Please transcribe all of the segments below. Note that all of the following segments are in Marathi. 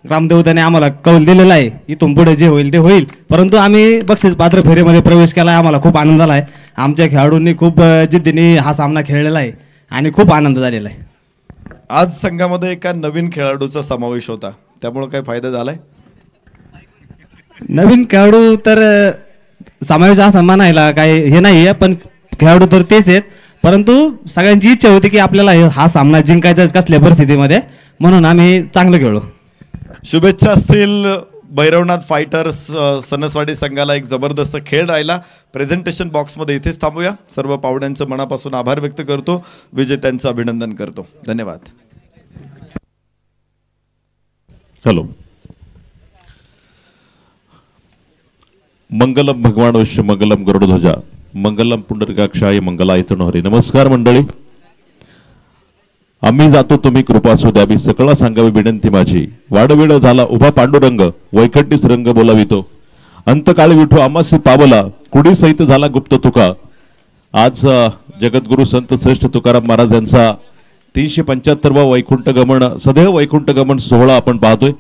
ग्रामदेवताने आम्हाला कौल दिलेला आहे, इथून पुढे जे होईल ते होईल. परंतु आम्ही बक्षीस पात्र फेरीमध्ये प्रवेश केला आहे, आम्हाला खूप आनंद झाला आहे. आमच्या खेळाडूंनी खूप जिद्दीने हा सामना खेळलेला आहे आणि खूप आनंद झालेला आहे. आज संघामध्ये एका नवीन खेळाडूचा समावेश होता, त्यामुळे काय फायदा झालाय? नवीन खेळाडू तर समावेश असा म्हणायला काही हे नाही आहे, पण खेळाडू तर तेच आहेत. परंतु सगळ्यांची इच्छा होती की आपल्याला हा सामना जिंकायचा कसल्या परिस्थितीमध्ये, म्हणून आम्ही चांगलं खेळलो. शुभेच्छा असतील भैरवनाथ फायटर्स सणसवाडी संघाला. एक जबरदस्त खेळ राहिला. प्रेझेंटेशन बॉक्समध्ये इथेच थांबूया. सर्व पाहुण्यांचं मनापासून आभार व्यक्त करतो, विजेत्यांचं अभिनंदन करतो. धन्यवाद. हॅलो. मंगलम भगवान विश्व मंगलम गरुडध्वजा मंगलम पुंडरीकाक्षाय मंगलायतनो हरी. नमस्कार मंडळी. आम्ही जातो तुम्ही कृपा सुद्यावी सकळा सांगावी विनंती माझी. वाडवेळ झाला उभा पांडुरंग वैखंडीस रंग बोलावितो. अंतकाळी विठू आमासी पावला कुडी सहित झाला गुप्त तुका. आज जगद्गुरु संत श्रेष्ठ तुकाराम महाराज यांचा 375वा वैकुंठ गमन सदैव वैकुंठ गमन सोहळा आपण पाहतोय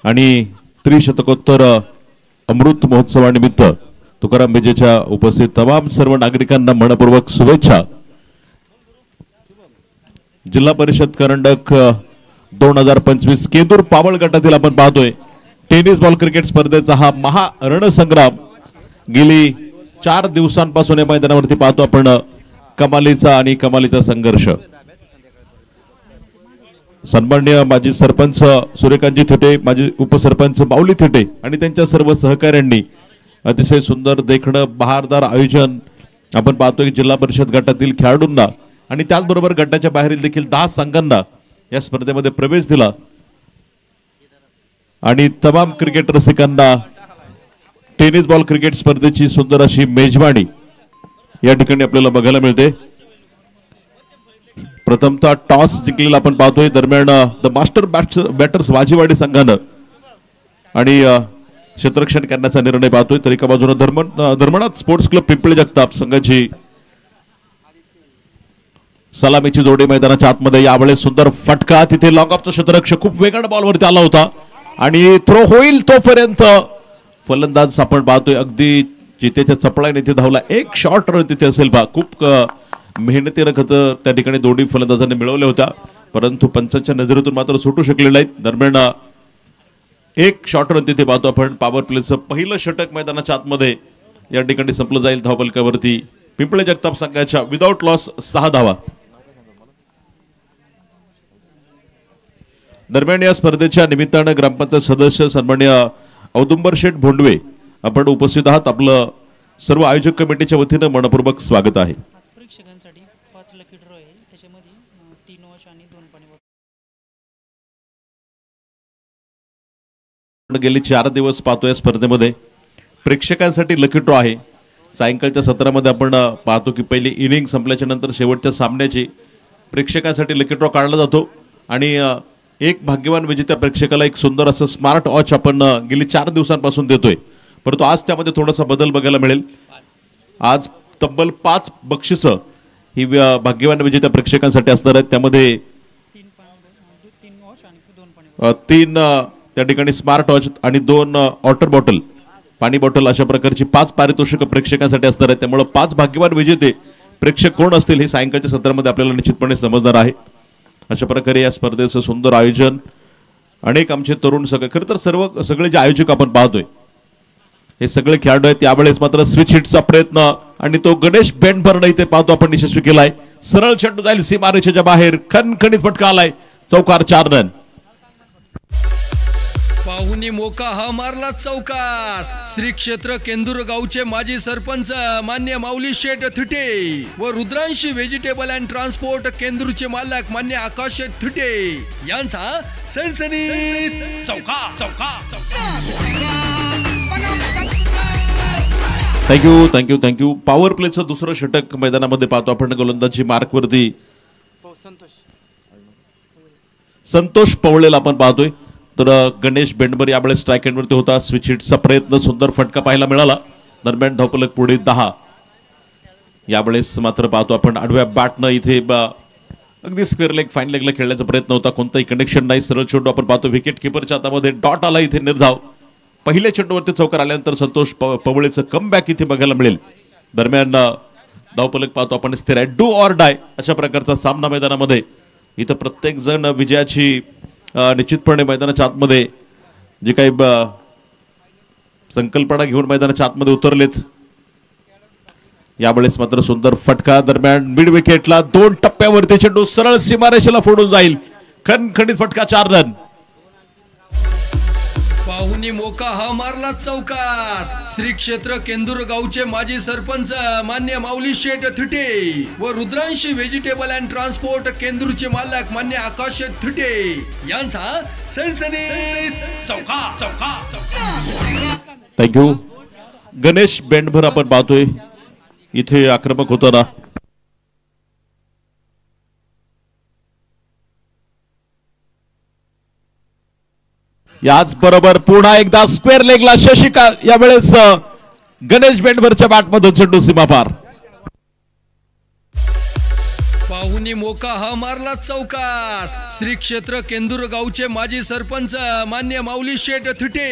आणि त्रिशतकोत्तर अमृत महोत्सवानिमित्त तुकाराम विजेच्या उपस्थित तमाम सर्व नागरिकांना मनपूर्वक शुभेच्छा. जिल्हा परिषद करंडक 2025 केंदूर पावळ गटातील आपण पाहतोय टेनिस बॉल क्रिकेट स्पर्धेचा हा महारणसंग्राम गेली 4 दिवसांपासून या मैदानावरती पाहतो आपण. कमालीचा संघर्ष. सन्माननीय माजी सरपंच सूर्यकांतजी थिटे, माजी उपसरपंच माऊली थिटे आणि त्यांच्या सर्व सहकाऱ्यांनी अतिशय सुंदर देखणं बहारदार आयोजन आपण पाहतोय. जिल्हा परिषद गटातील खेळाडूंना आणि त्याचबरोबर गटाच्या बाहेरील देखील 10 संघांना या स्पर्धेमध्ये प्रवेश दिला आणि तमाम क्रिकेट रसिकांना टेनिस बॉल क्रिकेट स्पर्धेची सुंदर अशी मेजवानी या ठिकाणी आपल्याला बघायला मिळते. प्रथमतः टॉस जिंकलेला आपण पाहतोय. दरम्यान द मास्टर बॅटर्स वाजीवाडी संघानं आणि क्षेत्ररक्षण करण्याचा निर्णय पाहतोय. तर एका बाजूने धर्मनाथ स्पोर्ट्स क्लब पिंपळे जगताप संघाची सलामीची जोडी मैदानाच्या आतमध्ये. यावेळेस सुंदर फटका तिथे लॉंग ऑफचा क्षेत्ररक्षक खूप वेगाने बॉलवरती आला होता आणि थ्रो होईल तोपर्यंत फलंदाज आपण पाहतोय अगदी जितेच्या चपळाने तिथे धावला. एक शॉट रन तिथे असेल बा. खूप मेहनतीनं खतं त्या ठिकाणी दोन्ही फलंदाजांनी मिळवल्या होत्या, परंतु पंचांच्या नजरेतून मात्र सुटू शकले नाहीत. दरम्यान एक शॉट रन तिथे पाहतो आपण. पॉवर प्लेचं पहिलं षटक मैदानाच्या आतमध्ये या ठिकाणी संपलं जाईल. धावफलकावरती पिंपळे जगताप संघाच्या विदाउट लॉस 6 धावा. दरम्यान या स्पर्धेच्या निमित्तानं ग्रामपंचायत सदस्य सन्माननीय औदुंबर शेठ भोंडवे आपण उपस्थित आहात. आपलं सर्व आयोजक कमिटीच्या वतीनं मनपूर्वक स्वागत आहे. प्रेक्षकांसाठी 5 लकी ड्रॉ आहे, त्याच्यामध्ये 3 वॉश आणि 2 पाणी बॉटल. गेली 4 दिवस पाहतो या स्पर्धेमध्ये प्रेक्षकांसाठी लकी ड्रॉ आहे. सायंकाळच्या सत्रामध्ये आपण पाहतो की पहिली इनिंग संपल्याच्या नंतर शेवटच्या सामन्याची प्रेक्षकांसाठी लकी ड्रॉ काढला जातो आणि एक भाग्यवान विजेत्या प्रेक्षकाला एक सुंदर असं स्मार्ट वॉच आपण गेली 4 दिवसांपासून देतोय. परंतु आज त्यामध्ये थोडासा बदल बघायला मिळेल. आज तब्बल 5 बक्षिसं ही भाग्यवान विजेत्या प्रेक्षकांसाठी असणार आहेत. त्यामध्ये 3 त्या ठिकाणी स्मार्ट वॉच आणि 2 वॉटर बॉटल पाणी बॉटल अशा प्रकारची 5 पारितोषिक प्रेक्षकांसाठी असणार आहेत. त्यामुळे 5 भाग्यवान विजेते प्रेक्षक कोण असतील हे सायंकाळच्या सत्रामध्ये आपल्याला निश्चितपणे समजणार आहे. अशा प्रकारे या स्पर्धेचं सुंदर आयोजन. अनेक आमचे तरुण खरं तर सगळे जे आयोजक आपण पाहतोय हे सगळे खेळाडू आहेत. यावेळेस मात्र स्विच हिटचा प्रयत्न आणि तो गणेश बेंडभरणे इथे पाहतो आपण यशस्वी केलाय. सरळ चेंडू जाईल सीमारेषेच्या बाहेर. खणखणीत फटका आलाय. चौकार 4 रन. पाहुणी मोका हा मारला चौकास. श्री क्षेत्र केंदूर गावचे माजी सरपंच मान्य माऊली शेठ थिटे व रुद्रांशी व्हेजिटेबल अँड ट्रान्सपोर्ट केंदूरचे मालक मान्य आकाश थिटे यांचा सनसनीत चौका. थँक्यू. पॉवर प्लेचं दुसरं षटक मैदानामध्ये पाहतो आपण. गोलंदाजी मार्कवरती संतोष पवळेला आपण पाहतोय. तर गणेश बेंडबर यावेळेस स्ट्राईक एंडवरती होता. स्विच हिटचा प्रयत्न सुंदर फटका पाहायला मिळाला. दरम्यान धावफलक पुढे 10. यावेळेस मात्र पाहतो आपण आडव्या बॅटनं इथे अगदी स्क्वेअर लेग फाईन लेगला खेळण्याचा प्रयत्न होता, कोणताही कनेक्शन नाही, सरळ चेंडू आपण पाहतो विकेट किपरच्या हातामध्ये डॉट आला इथे निर्धाव. पहिल्या चेंडूवरती चौकार आल्यानंतर संतोष पवळेचं कमबॅक इथे बघायला मिळेल. दरम्यान धावफलक पाहतो आपण स्थिर आहे, डू ऑर डाय अशा प्रकारचा सामना मैदानामध्ये. इथं प्रत्येक जण विजयाची निश्चितपणे मैदानाच्या आतमध्ये जे काही संकल्पना घेऊन मैदानाच्या आतमध्ये उतरलेत. यावेळेस मात्र सुंदर फटका दरम्यान मिड विकेटला 2 टप्प्यावरती चेंडू सरळ सीमारेषेला फोडून जाईल. खणखणीत फटका 4 रन. पाहुणी मोका हा मारला चौकास. श्री क्षेत्र केंदूर गावचे माजी सरपंच मान्य माऊली शेठ थिटे व रुद्रांशी व्हेजिटेबल अँड ट्रान्सपोर्ट केंदूरचे मालक मान्य आकाश थिटे यांचा सनसनीत चौका. थँक्यू. गणेश बेंडभर आपण पाहतोय इथे आक्रमक होताना. याच बरोबर पुन्हा एकदा स्क्वेअर लेगला शशिकांत. यावेळेस गणेश बेंडभरच्या बॅटमधून चेंडू सीमापार. पाहुणी मोका हा मारला चौकास. श्री क्षेत्र केंदूर गावचे माजी सरपंच मान्य माऊली शेठ थिटे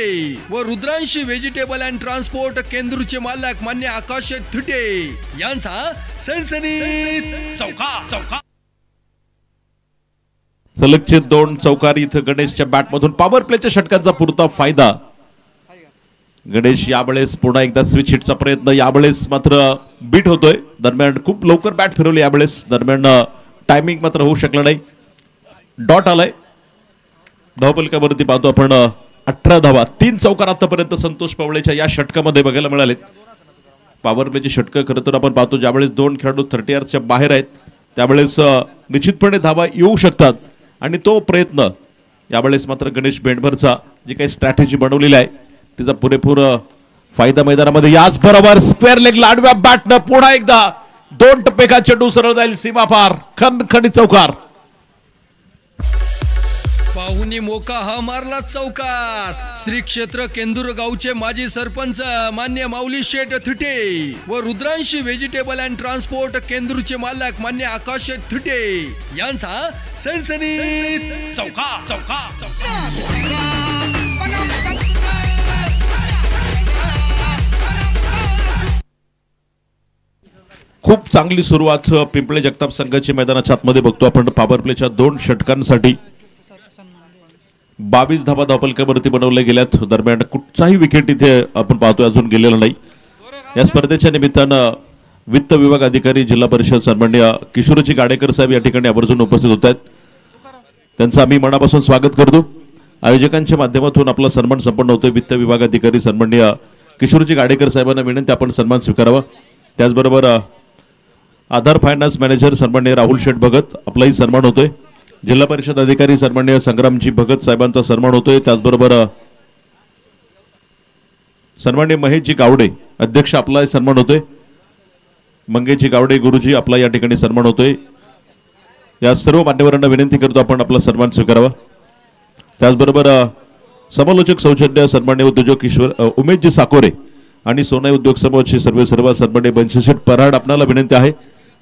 व रुद्रांशी व्हेजिटेबल अँड ट्रान्सपोर्ट केंदूरचे मालक मान्य आकाश थिटे यांचा सनसनीत चौका. सलगचे 2 चौकार इथं गणेशच्या बॅटमधून. पॉवर प्लेच्या षटकांचा पुरता फायदा. गणेश यावेळेस पुन्हा एकदा स्विच हिटचा प्रयत्न, यावेळेस मात्र बीट होतोय. दरम्यान खूप लवकर बॅट फिरवली यावेळेस. दरम्यान टायमिंग मात्र होऊ शकलं नाही. डॉट आलाय. धावफलकावरती पाहतो आपण 18 धावा. 3 चौकार आतापर्यंत संतोष पवळेच्या या षटकामध्ये बघायला मिळालेत. पॉवर प्लेची षटकं खरं तर आपण पाहतो ज्यावेळेस 2 खेळाडू 30 यार्डच्या बाहेर आहेत त्यावेळेस निश्चितपणे धावा येऊ शकतात आणि तो प्रयत्न यावेळेस मात्र गणेश बेंडभरचा जी काही स्ट्रॅटेजी बनवलेली आहे तिचा पुरेपूर फायदा मैदानामध्ये. याच बरोबर स्क्वेअर लेगला आडव्या बॅटनं पुन्हा एकदा 2 टप्पे का चेंडू सरळ जाईल सीमापार. खणखणीत चौकार. पाहुणी मोका हा मारला चौकास. श्री क्षेत्र केंदूर गावचे माजी सरपंच मान्य माऊली शेठ थिटे व रुद्रांशी व्हेजिटेबल अँड ट्रान्सपोर्ट केंदूरचे मालक मान्य आकाश थिटे यांचा सनसनीत चौका. खूप चांगली सुरुवात पिंपळे जगताप संघाची मैदानाच्या आतमध्ये बघतो आपण. पॉवर प्लेच्या 2 षटकांसाठी 22 धावा धावफलकावरती बनवल्या गेल्यात. दरम्यान कुठचाही विकेट इथे आपण पाहतोय अजून गेलेला नाही. या स्पर्धेच्या निमित्तानं वित्त विभाग अधिकारी जिल्हा परिषद सन्माननीय किशोरजी गाडेकर साहेब या ठिकाणी आवर्जून उपस्थित होत आहेत. त्यांचं आम्ही मनापासून स्वागत करतो. आयोजकांच्या माध्यमातून आपला सन्मान संपन्न होतोय. वित्त विभाग अधिकारी सन्माननीय किशोरजी गाडेकर साहेबांना विनंती आपण सन्मान स्वीकारावा. त्याचबरोबर आधार फायनान्स मॅनेजर सन्माननीय राहुल शेठ भगत आपलाही सन्मान होतोय. जिल्हा परिषद अधिकारी सन्माननीय संग्रामजी भगत साहेबांचा सन्मान होतोय. त्याचबरोबर सन्माननीय महेशजी गावडे अध्यक्ष आपला सन्मान होतोय. मंगेशजी गावडे गुरुजी आपला या ठिकाणी सन्मान होतोय. या सर्व मान्यवरांना विनंती करतो आपण आपला सन्मान स्वीकारावा. त्याचबरोबर समालोचक सौजन्य सन्माननीय उद्योजक उमेशजी साकोरे आणि सोनाई उद्योग समूहाचे सर्व सन्माननीय बंशीशेठ पराड आपणाला विनंती आहे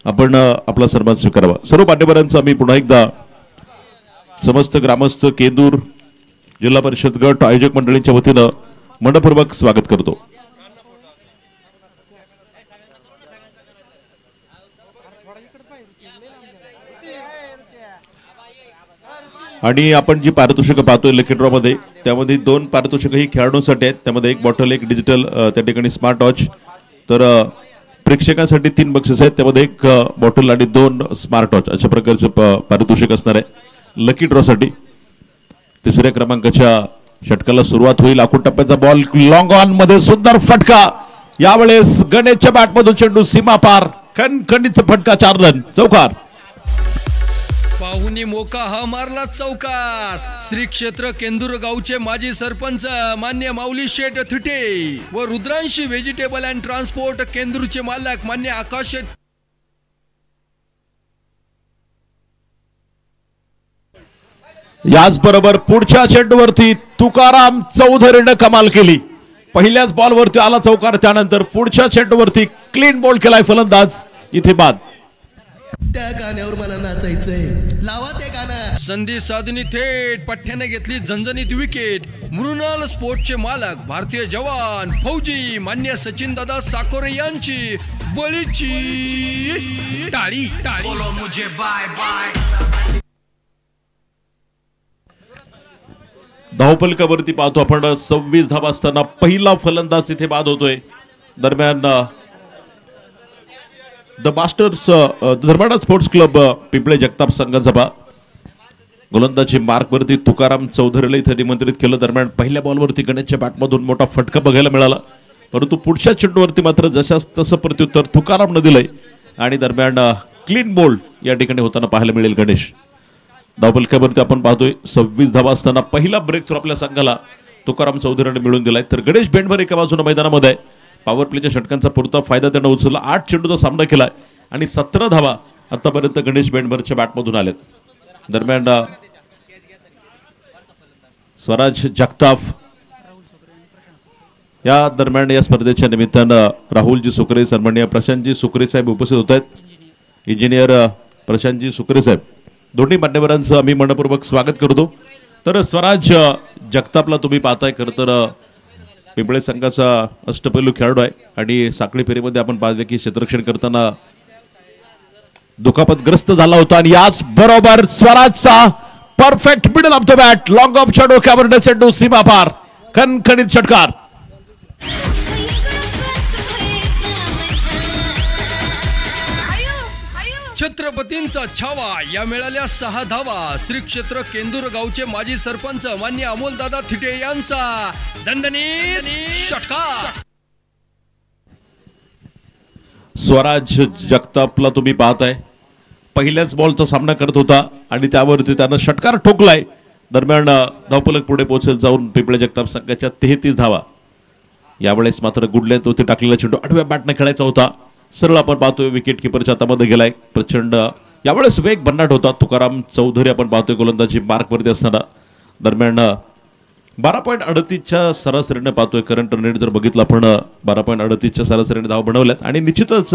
आपण आपला सन्मान स्वीकारावा. सर्व मान्यवरांचं आम्ही पुन्हा एकदा समस्त ग्रामस्थ केंदूर जिल्हा परिषद गट आयोजक मंडळींच्या वतीनं मनपूर्वक स्वागत करतो. आणि आपण जी पारितोषिकं पाहतोय लकी ड्रॉ मध्ये त्यामध्ये 2 पारितोषिकं ही खेळाडूंसाठी आहेत. त्यामध्ये 1 बॉटल 1 डिजिटल त्या ठिकाणी स्मार्ट वॉच. तर प्रेक्षकांसाठी 3 बक्षीस आहेत त्यामध्ये 1 बॉटल आणि 2 स्मार्ट वॉच अशा प्रकारचं पारितोषिक असणार आहे लकी ड्रॉ साठी. 3ऱ्या क्रमांकाच्या षटकाला सुरुवात होईल. आखूड टप्प्याचा बॉल लॉंग ऑन मध्ये सुंदर फटका. यावेळेस गणेशच्या बॅटमधून चेंडू सीमा पार. खणखणीत फटका 4 रन चौकार. पाहुणी मोका हा मारला चौकास. श्री क्षेत्र केंदूर गावचे माजी सरपंच मान्य माऊली शेठ थिटे व रुद्रांशी व्हेजिटेबल अँड ट्रान्सपोर्ट केंदूरचे मालक मान्य आकाश. याच बरोबर पुढच्या चेंडूवरती तुकाराम चौधरीने कमाल केली. पहिल्याच बॉलवरती आला चौकार. त्यानंतर पुढच्या चेंडूवरती क्लीन बॉल केलाय फलंदाज इथे बाद. त्या गाण्यावर मला नाचायचंय, लावा ते गाणं. संधी साधनी थेट पठ्ठ्याने घेतली झणझणीत विकेट. मृणाल स्पोर्टचे मालक भारतीय जवान फौजी मान्य सचिन दादा साकोरे यांची बळीची टाळी. बोलो मुझे बाय बाय. धावफलकावरती पाहतो आपण 26 धावा असताना पहिला फलंदाज तिथे बाद होतोय. दरम्यान द मास्टर्स धर्माडा स्पोर्ट्स क्लब पिंपळे जगताप संघाचा गोलंदाजी मार्कवरती तुकाराम चौधरीला इथे निमंत्रित केलं. दरम्यान पहिल्या बॉलवरती गणेशच्या बॅटमधून मोठा फटका बघायला मिळाला, परंतु पुढच्या चेंडूवरती मात्र जशास तसं प्रत्युत्तर तुकारामनं दिलंय आणि दरम्यान क्लीन बोल्ड या ठिकाणी होताना पाहायला मिळेल गणेश. धावफलकावरती आपण पाहतोय 26 धावा असताना पहिला ब्रेक थ्रू आपल्या संघाला तुकाराम चौधरीने मिळून दिलाय. तर गणेश बेंडभर एका बाजूने मैदानामध्ये पॉवर प्लेच्या षटकांचा पुरता फायदा त्यानं उचलला. 8 चेंडूचा सामना केलाय आणि 17 धावा आतापर्यंत गणेश बेंडभरच्या बॅटमधून आलेत. दरम्यान स्वराज जगताप या दरम्यान या स्पर्धेच्या निमित्तानं राहुलजी सुकरे, सन्माननीय प्रशांतजी सुकरे साहेब उपस्थित होत आहेत. इंजिनियर प्रशांतजी सुकरे साहेब, दोन्ही मान्यवरांचं आम्ही मनपूर्वक स्वागत करतो. तर स्वराज जगतापला तुम्ही पाहताय, खरं तर पिंपळे संघाचा अष्टपैलू खेळाडू आहे आणि साखळी फेरीमध्ये आपण पाहिलं की क्षेत्ररक्षण करताना दुखापतग्रस्त झाला होता आणि याच बरोबर स्वराजचा perfect middle of the bat, long ऑफच्या डोक्यावर चेंडू सीमा पार, खणखणीत षटकार. छत्रपतींचा छावा या मिळाल्या 6 धावा. श्री क्षेत्र केंदूर गावचे माजी सरपंच मान्य अमोलदादा थिटे यांचा दणदणीत षटकार. स्वराज जगतापला तुम्ही पाहताय, पहिल्याच बॉलचा सामना करत होता आणि त्यावरती त्यानं षटकार ठोकलाय. दरम्यान धावफलक पुढे पोहोचेल जाऊन पिंपळे जगताप संघाच्या 33 धावा. यावेळेस मात्र गुडलेत होते टाकलेला चेंडू आडव्या बॅटने खेळायचा होता, सरळ आपण पाहतोय विकेट किपरच्या हातामध्ये गेलाय. प्रचंड यावेळेस वेग भन्नाट होता. तुकाराम चौधरी आपण पाहतोय गोलंदाजी मार्कवरती असताना. दरम्यान 12.38च्या सरासरीने पाहतोय करंट रन रेट जर बघितला आपण 12.38च्या सरासरीने धाव बनवल्यात आणि निश्चितच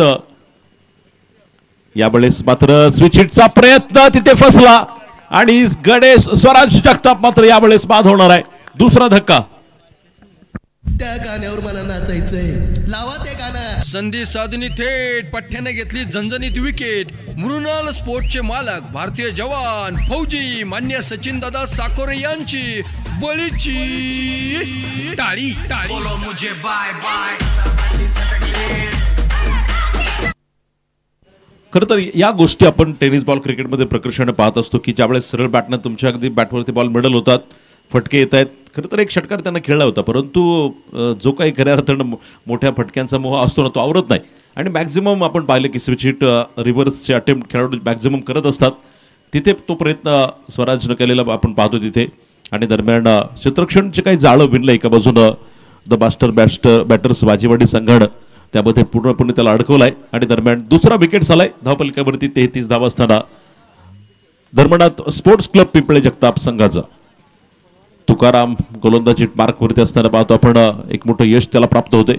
यावेळेस मात्र स्विच हिटचा प्रयत्न तिथे फसला आणि गणेश स्वराज जगताप मात्र यावेळेस बाद होणार आहे. दुसरा धक्का. त्या गाण्यावर मला नाचायचंय, लावा ते गाणं. संधी साधनी थेट पठ्ठ्याने घेतली झणझणीत विकेट. मृणाल स्पोर्टचे मालक भारतीय जवान फौजी मान्य सचिन दादा साकोरे यांची बळीची टाळी. बोलो मुझे बाय बाय. खरं तर या गोष्टी आपण टेनिस बॉल क्रिकेटमध्ये प्रकर्षाने पाहत असतो की ज्यावेळेस सरळ बॅटनं तुमच्या अगदी बॅटवरती बॉल मिडल होतात, फटके येत आहेत. खरं तर एक षटकार त्यांना खेळला होता, परंतु जो काही खऱ्या अर्थानं मोठ्या फटक्यांचा मोह असतो ना तो आवरत नाही आणि मॅक्झिमम आपण पाहिलं की स्विच हिट रिव्हर्सचे अटेम्प्ट खेळाडू मॅक्झिमम करत असतात. तिथे तो प्रयत्न स्वराजनं केलेला आपण पाहतो तिथे. आणि दरम्यान क्षेत्ररक्षणचे काही जाळं विणलं एका बाजूनं द मास्टर बॅटर्स वाजेवाडी संघानं, त्यामध्ये पूर्णपणे त्याला अडकवलाय आणि दरम्यान दुसरा विकेट झालाय. धावफलकावरती 33 धावा असताना धर्मनाथ स्पोर्ट्स क्लब पिंपळे जगताप संघाचा तुकाराम गोलंदाजी मार्कवरती असताना पाहतो आपण एक मोठं यश त्याला प्राप्त होते.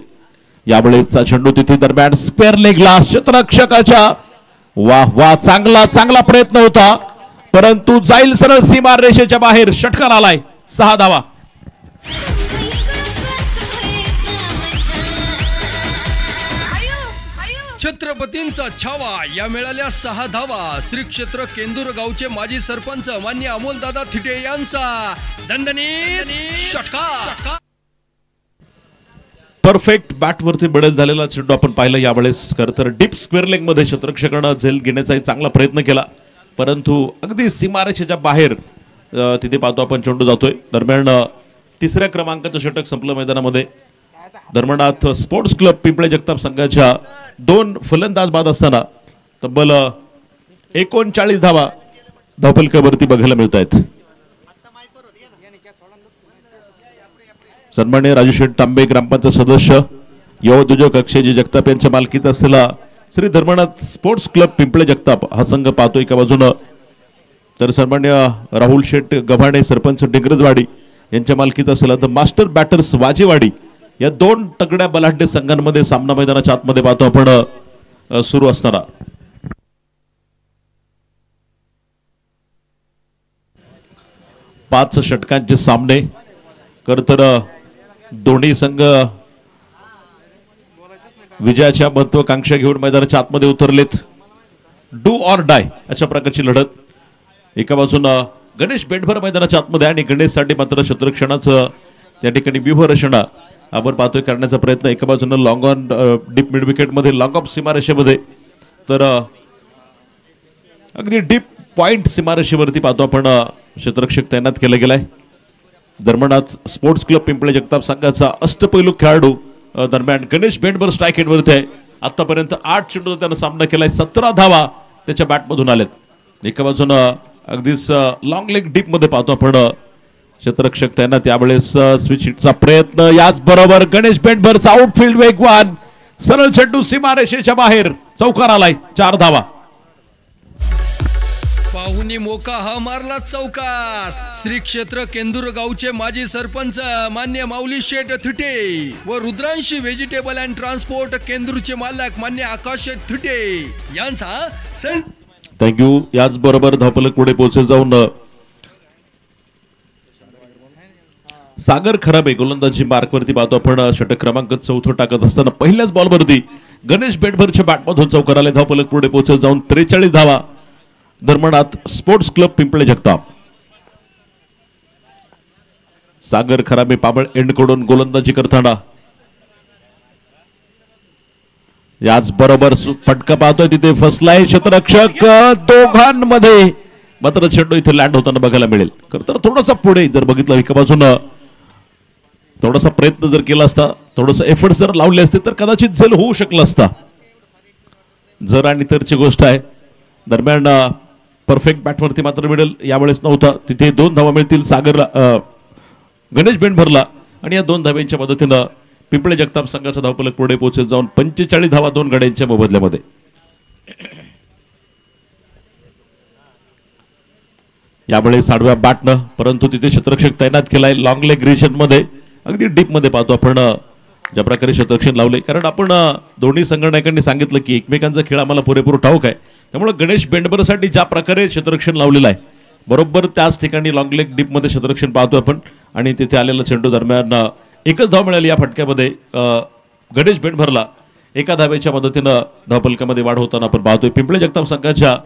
यावेळेसचा चेंडू तिथे दरम्यान स्क्वेअर लेगला क्षेत्ररक्षकाच्या वाह वाह चांगला प्रयत्न होता, परंतु जाईल सरळ सीमा रेषेच्या बाहेर. षटकार आलाय. 6 धावा. छत्रपतींचा छावा या मिळाल्या 6 धावा. श्री क्षेत्र केंदूर गावचे माजी सरपंच मान्य अमोलदादा थिटे यांचा दणदणीत षटकार. परफेक्ट बॅटवरती बदल झालेला चेंडू आपण पाहिलं यावेळेस. खरं तर डीप स्क्वेअर लेग मध्ये क्षेत्ररक्षकानं झेल घेण्याचा चांगला प्रयत्न केला, परंतु अगदी सीमारेषेच्या बाहेर तिथे पाहतो आपण चेंडू जातोय. दरम्यान 3ऱ्या क्रमांकाचं षटक संपलं मैदानामध्ये. धर्मनाथ स्पोर्ट्स क्लब पिंपळे जगताप संघाच्या 2 फलंदाज बाद असताना तब्बल 39 धावा धावफलकावरती बघायला मिळत आहेत. सन्माननीय राजू शेठ तांबे ग्रामपंचायत सदस्य युवोद्योजक अक्षयजी जगताप यांच्या मालकीचा असलेला श्री धर्मनाथ स्पोर्ट्स क्लब पिंपळे जगताप हा संघ पाहतो एका बाजूनं. तर सन्माननीय राहुल शेठ गव्हाणे सरपंच डिग्रजवाडी यांच्या मालकीचा असलेला द मास्टर बॅटर्स वाजेवाडी या 2 तगड्या बलाढ्य संघांमध्ये सामना मैदानाच्या आतमध्ये पाहतो आपण सुरू असताना. 5 षटकांचे सामने तर दोन्ही संघ विजयाच्या महत्वाकांक्षा घेऊन मैदानाच्या आतमध्ये उतरलेत. डू ऑर डाय अशा प्रकारची लढत. एका बाजूला गणेश बेंडभर मैदानाच्या आतमध्ये आणि गणेशसाठी मात्र क्षेत्ररक्षणाचं त्या ठिकाणी व्यूहरचना आपण पाहतोय करण्याचा प्रयत्न. एका बाजूला लॉंग ऑन डीप मिड विकेटमध्ये लॉंग ऑफ सीमारेषेमध्ये तर अगदी डीप पॉइंट सीमारेषेवरती पाहतो आपण क्षेत्ररक्षक तैनात केला गेलाय. धर्मनाथ स्पोर्ट्स क्लब पिंपळे जगताप संघाचा अष्टपैलू खेळाडू दरम्यान गणेश बेंडभर स्ट्राईक एंडवरती आहे. आतापर्यंत 8 चेंडूचा त्यानं सामना केलाय. 17 धावा त्याच्या बॅटमधून आलेत. एका बाजूनं अगदीच लॉंग लेग डीप मध्ये पाहतो आपण क्षेत्ररक्षक तैनात. यावेळेस स्विच हिटचा प्रयत्न. याच बरोबर गणेश बेंडभरचा आउटफील्ड वेगवान सरळ चेंडू सीमारेषेच्या बाहेर चौकार आलाय. 4 धावा. पाहुणी मोका हा मारला चौकास. श्री क्षेत्र केंदूर गावचे माजी सरपंच मान्य माऊली शेठ थिटे व रुद्रांशी व्हेजिटेबल अँड ट्रान्सपोर्ट केंदूरचे मालक मान्य आकाश शेठ थिटे यांचा थँक्यू. याच बरोबर धावफलक पुढे पोहोचेल जाऊन सागर खराबे गोलंदाजी मार्कवरती पाहतो आपण. षटक क्रमांक 4 टाकत असताना पहिल्याच बॉलवरती गणेश बेंडभरच्या बॅटमधून चौकार आले. धावफलक पुढे पोहोचेल जाऊन 43 धावा. Dharmanath sports club Pimple Jagtap. सागर खराबे पाबळ एंडकडून गोलंदाजी करताना. याच बरोबर फटका पाहतोय तिथे फसलाय क्षेत्ररक्षक. दोघांमध्ये मात्र चेंडू इथे लँड होताना बघायला मिळेल. तर थोडासा पुढे जर बघितलं एका बाजूनं थोडासा प्रयत्न जर केला असता, थोडंसं एफर्ट जर लावले असते तर कदाचित झेल होऊ शकला असता. जर आणि तरची गोष्ट आहे. दरम्यान परफेक्ट बॅटवरती मात्र मिळेल यावेळेस नव्हता. तिथे 2 धावा मिळतील सागरला गणेश बेंडभरला आणि या 2 धाव्यांच्या मदतीनं पिंपळे जगताप संघाचा धावफलक पुढे पोहोचेल जाऊन 45 धावा 2 गड्यांच्या मोबदल्यामध्ये. यावेळेस 6व्या बॅटनं परंतु तिथे क्षेत्ररक्षक तैनात केलाय. लॉंग लेग रिजन मध्ये अगदी डीप मध्ये पाहतो आपण ज्या प्रकारे क्षेत्ररक्षण लावले. कारण आपण दोन्ही संघटनांनी सांगितलं की एकमेकांचा खेळ आम्हाला पुरेपूर ठाऊक आहे. त्यामुळे गणेश बेंडभरसाठी ज्या प्रकारे क्षेत्ररक्षण लावलेलं आहे बरोबर त्याच ठिकाणी लॉंग लेग डीप मध्ये क्षेत्ररक्षण पाहतो आपण. आणि तिथे आलेला चेंडू दरम्यान 1च धाव मिळाली या फटक्यामध्ये गणेश बेंडभरला. 1 धावेच्या मदतीनं धावफलकामध्ये वाढ होताना आपण पाहतोय. पिंपळे जगताप संघाच्या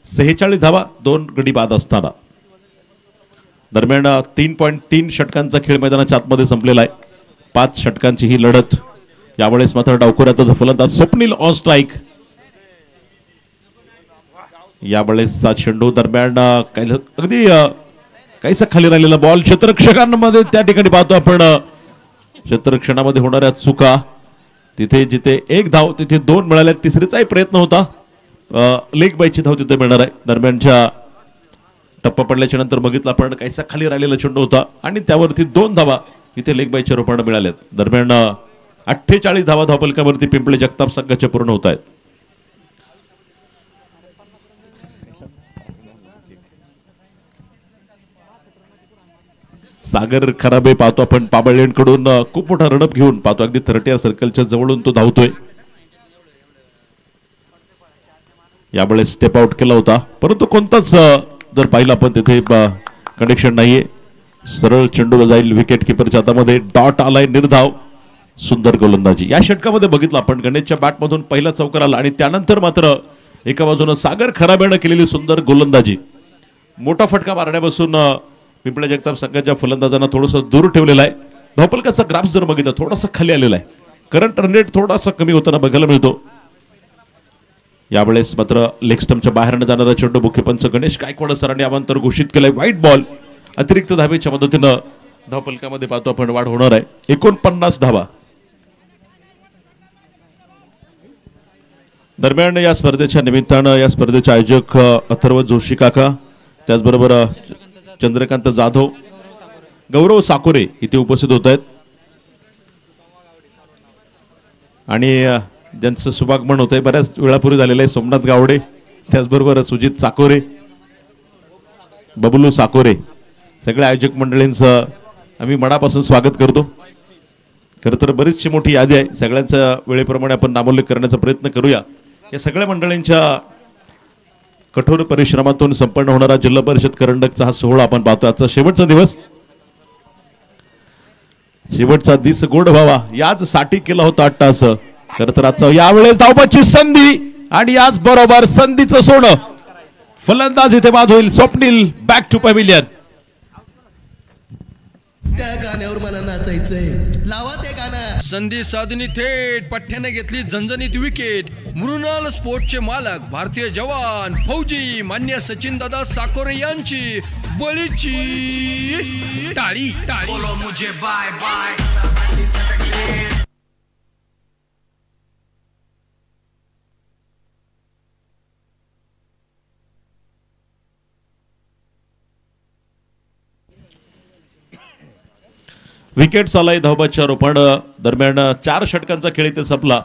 46 धावा 2 गडी बाद असताना. दरम्यान 3.3 षटकांचा खेळ मैदानाच्या आतमध्ये संपलेला आहे. 5 षटकांची ही लढत. यावेळेस मात्र डावखुऱ्याचा फलंदाज स्वप्नील ऑन स्ट्राईक. यावेळेसचा चेंडू दरम्यान अगदी काहीसा खाली राहिलेला बॉल क्षेत्ररक्षकांमध्ये त्या ठिकाणी पाहतो आपण. क्षेत्ररक्षणामध्ये होणाऱ्या चुका. तिथे जिथे 1 धाव तिथे 2 मिळाल्या. तिसरीचाही प्रयत्न होता. लेग बायची धाव तिथे मिळणार आहे. दरम्यानच्या टप्पा पडल्याच्या नंतर बघितलं आपण काहीसा खाली राहिलेला चेंडू होता आणि त्यावरती 2 धावा इथे लेग बायच्या रूपाने मिळाल्यात. दरम्यान 48 धावा धावफलकावरती पिंपळे जगताप संघाच्या पूर्ण होत आहेत. सागर खराबे पाहतो आपण पाबळेंकडून खूप मोठा रनअप घेऊन पाहतो. अगदी 30 सर्कलच्या जवळून तो धावतोय. यावेळेस स्टेप आउट केला होता परंतु कोणताच जर पाहिलं आपण तिथे कनेक्शन नाहीये. सरळ चेंडू जाईल विकेट किपरच्या हातामध्ये. डॉट आलाय निर्धाव. सुंदर गोलंदाजी या षटकामध्ये बघितलं आपण. गणेशच्या बॅटमधून पहिला चौकार आला आणि त्यानंतर मात्र एका बाजूनं सागर खराबेनं केलेली सुंदर गोलंदाजी. मोठा फटका मारण्यापासून पिंपळे जगताप संघाच्या फलंदाजांना थोडंसं दूर ठेवलेला आहे. धावफलकाचा ग्राफ जर बघितला थोडासा खाली आलेला आहे. करंट रन रेट थोडासा कमी होताना बघायला मिळतो. यावेळेस मात्र लेग स्टंपच्या बाहेरनं जाणारा चेंडू मुख्यपंच गणेश गायकवाड सरांनी अवांतर घोषित केलाय. White ball. अतिरिक्त धावेच्या मदतीनं धावफलकामध्ये पाहतो आपण वाढ होणार आहे. 49 धावा. दरम्यान या स्पर्धेच्या निमित्तानं या स्पर्धेचे आयोजक अथर्व जोशी काका, त्याचबरोबर चंद्रकांत जाधव, गौरव साकोरे इथे उपस्थित होत आहेत. आणि ज्यांचं शुभागमन होत आहे बऱ्याच वेळापूर्वी झालेलं आहे सोमनाथ गावडे, त्याचबरोबर सुजित साकोरे, बबलू साकोरे, सगळ्या आयोजक मंडळींचं आम्ही मनापासून स्वागत करतो. खरं तर बरीचशी मोठी यादी आहे. सगळ्यांच्या वेळेप्रमाणे आपण नामोल्लेख करण्याचा प्रयत्न करूया. या सगळ्या मंडळींच्या कठोर परिश्रमातून संपन्न होणारा जिल्हा परिषद करंडकचा हा सोहळा आपण पाहतो. आजचा शेवटचा दिवस, शेवटचा दिस गोड व्हावा याच साठी केला होता अट्टास. खरं तर आजचा यावेळेस धावपची संधी आणि आज बरोबर संधीचं सोनं. फलंदाज इथे बाद होईल. Swapnil back to pavilion. त्या गाण्यावर मला नाचायचंय. लावा ते गाणं. संधी साधनी थेट पठ्ठ्याने घेतली झणझणीत विकेट. मृणाल स्पोर्टचे मालक भारतीय जवान फौजी मान्य सचिन दादा साकोरे यांची बळीची टाळी टाळी. बोलो मुझे बाय बाय. विकेट आलाय. धावबाच्या रोपण दरम्यान 4 षटकांचा खेळ इथे संपला.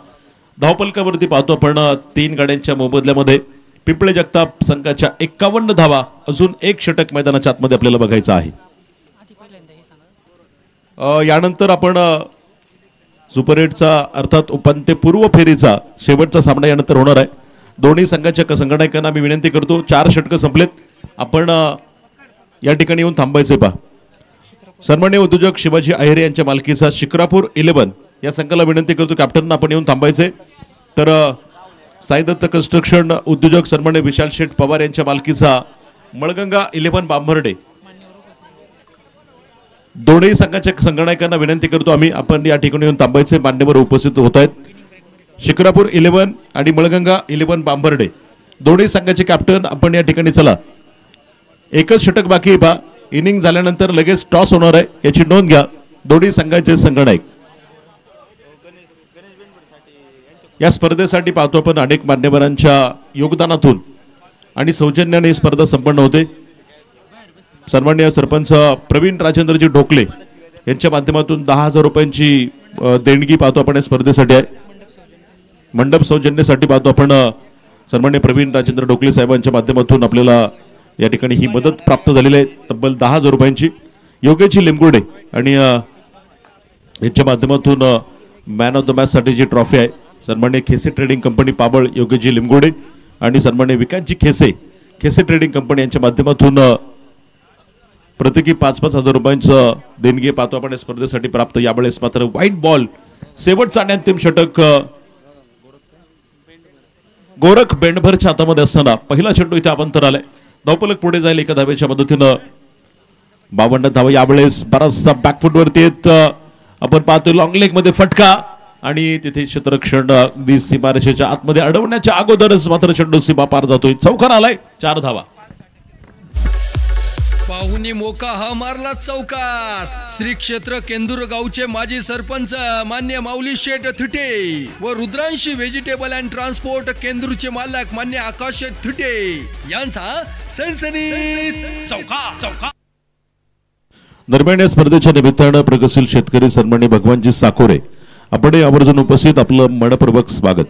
धावपलकावरती पाहतो आपण 3 गाड्यांच्या मोबदल्यामध्ये पिंपळे जगताप संघाच्या 51 धावा. अजून 1 षटक मैदानाच्या आतमध्ये आपल्याला बघायचं आहे. यानंतर आपण सुपर 8चा अर्थात उपांत्यपूर्व फेरीचा शेवटचा सामना यानंतर होणार आहे. दोन्ही संघाच्या संघनायकांना मी विनंती करतो, 4 षटकं संपलेत, आपण या ठिकाणी येऊन थांबायचे. पहा, सन्माननीय उद्योजक शिवाजी अहिरे यांच्या मालकीचा शिक्रापूर 11 या संघाला विनंती करतो, कॅप्टनना आपण येऊन थांबायचे. तर साईदत्त कन्स्ट्रक्शन उद्योजक सन्माननीय विशाल शेठ पवार यांच्या मालकीचा मळगंगा 11 बांभर्डे, दोन्ही संघाच्या संघनायकांना विनंती करतो आम्ही, आपण या ठिकाणी येऊन थांबायचे. मान्यवर उपस्थित होत आहेत. शिक्रापूर 11 आणि मळगंगा 11 बांभर्डे दोन्ही संघाचे कॅप्टन आपण या ठिकाणी चला. एकच षटक बाकी आहे. पहा, इनिंग झाल्यानंतर लगेच टॉस होणार आहे, याची नोंद घ्या. दोन्ही संघाचे संघनायक या स्पर्धेसाठी पाहतो आपण अनेक मान्यवरांच्या योगदानातून आणि सौजन्याने ही स्पर्धा संपन्न होते. सन्माननीय सरपंच प्रवीण राजेंद्रजी ढोकले यांच्या माध्यमातून 10,000 रुपयांची देणगी पाहतो आपण या स्पर्धेसाठी आहे. मंडप सौजन्यासाठी पाहतो आपण सन्माननीय प्रवीण राजेंद्र ढोकले साहेबांच्या माध्यमातून आपल्याला या ठिकाणी ही मदत प्राप्त झालेली आहे, तब्बल 10,000 रुपयांची. योगेशजी लिमगोडे आणि यांच्या माध्यमातून मॅन ऑफ द मॅच साठी जी ट्रॉफी आहे, सन्माननीय खेसे ट्रेडिंग कंपनी पाबळ योगेशजी लिमगोडे आणि सन्माननीय विकासजी खेसे ट्रेडिंग कंपनी यांच्या माध्यमातून प्रत्येकी 5,000 रुपयांचं देणगी पाहतो आपण या स्पर्धेसाठी प्राप्त. यावेळेस मात्र व्हाईट बॉल शेवटचा आणि अंतिम षटक गोरख बेंडभरच्या हातामध्ये असताना पहिला चेंडू इथे अवंतर आलाय. धावपलक पुढे जाईल एका धावेच्या मदतीनं. 52 धावा. यावेळेस बराचसा बॅकफुटवरती येत आपण पाहतोय. लॉंग लेग मध्ये फटका आणि तिथे क्षेत्ररक्षण अगदी सीमारेषेच्या आतमध्ये अडवण्याच्या अगोदरच मात्र चेंडू सीमा पार जातोय. चौकार आलाय. 4 धावा. पाहुणी मोका हा मारला चौकास. श्री क्षेत्र केंदूर गावचे माजी सरपंच मान्य माऊली शेठ थिटे व रुद्रांशी व्हेजिटेबल अँड ट्रान्सपोर्ट केंदूरचे मालक मान्य आकाश शेठ थिटे यांचा सनसनीत चौका. दरम्यान या स्पर्धेच्या निमित्तानं प्रगतशील शेतकरी सन्माननीय भगवानजी साकोरे आपण आवर्जून उपस्थित, आपलं मनपूर्वक स्वागत.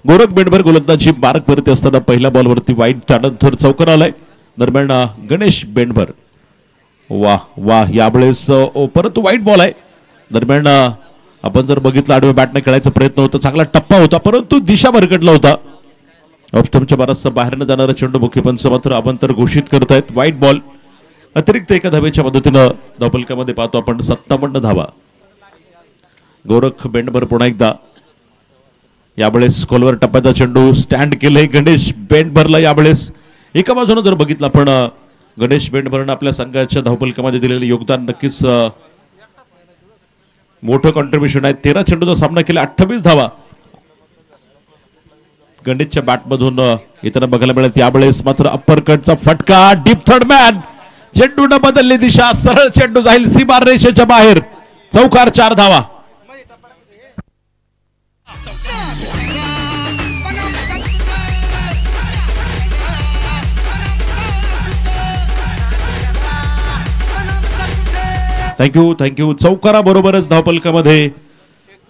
गोरख बेंडभर गोलंदाजी मार्ग करत असताना पहिल्या बॉलवरती वाईट, त्यानंतर चौकार आलाय. दरम्यान गणेश बेंडभर, वाह वाह, यावेळेस परत वाईट बॉल आहे. दरम्यान आपण जर बघितलं आडव्या बॅटने खेळायचा प्रयत्न होता, चांगला टप्पा होता, परंतु दिशा भरकटला होता. ऑफस्टंपच्या बराचसा बाहेरनं जाणारा चेंडू मुख्य पंच मात्र अवंतर घोषित करतायत. वाईट बॉल. अतिरिक्त एका धावेच्या मदतीनं धावपलकामध्ये पाहतो आपण 57 धावा. गोरख बेंडभर पुन्हा एकदा यावेळेस खोलवर टप्प्याचा चेंडू स्टँड केलंय गणेश बेंडभरला. यावेळेस एका बाजूने जर बघितलं आपण गणेश बेंडभरनं आपल्या संघाच्या धावपलकामध्ये दिलेलं योगदान नक्कीच मोठं कॉन्ट्रीब्युशन आहे. 13 चेंडूचा सामना केला, 28 धावा गणेशच्या बॅटमधून इतर बघायला मिळत. यावेळेस मात्र अप्पर कटचा फटका, डीप थर्ड मॅन, चेंडूने बदलली दिशा, सरळ चेंडू जाईल सीमा रेषेच्या बाहेर. चौकार. 4 धावा. थँक्यू. चौकारा बरोबरच धावपलकामध्ये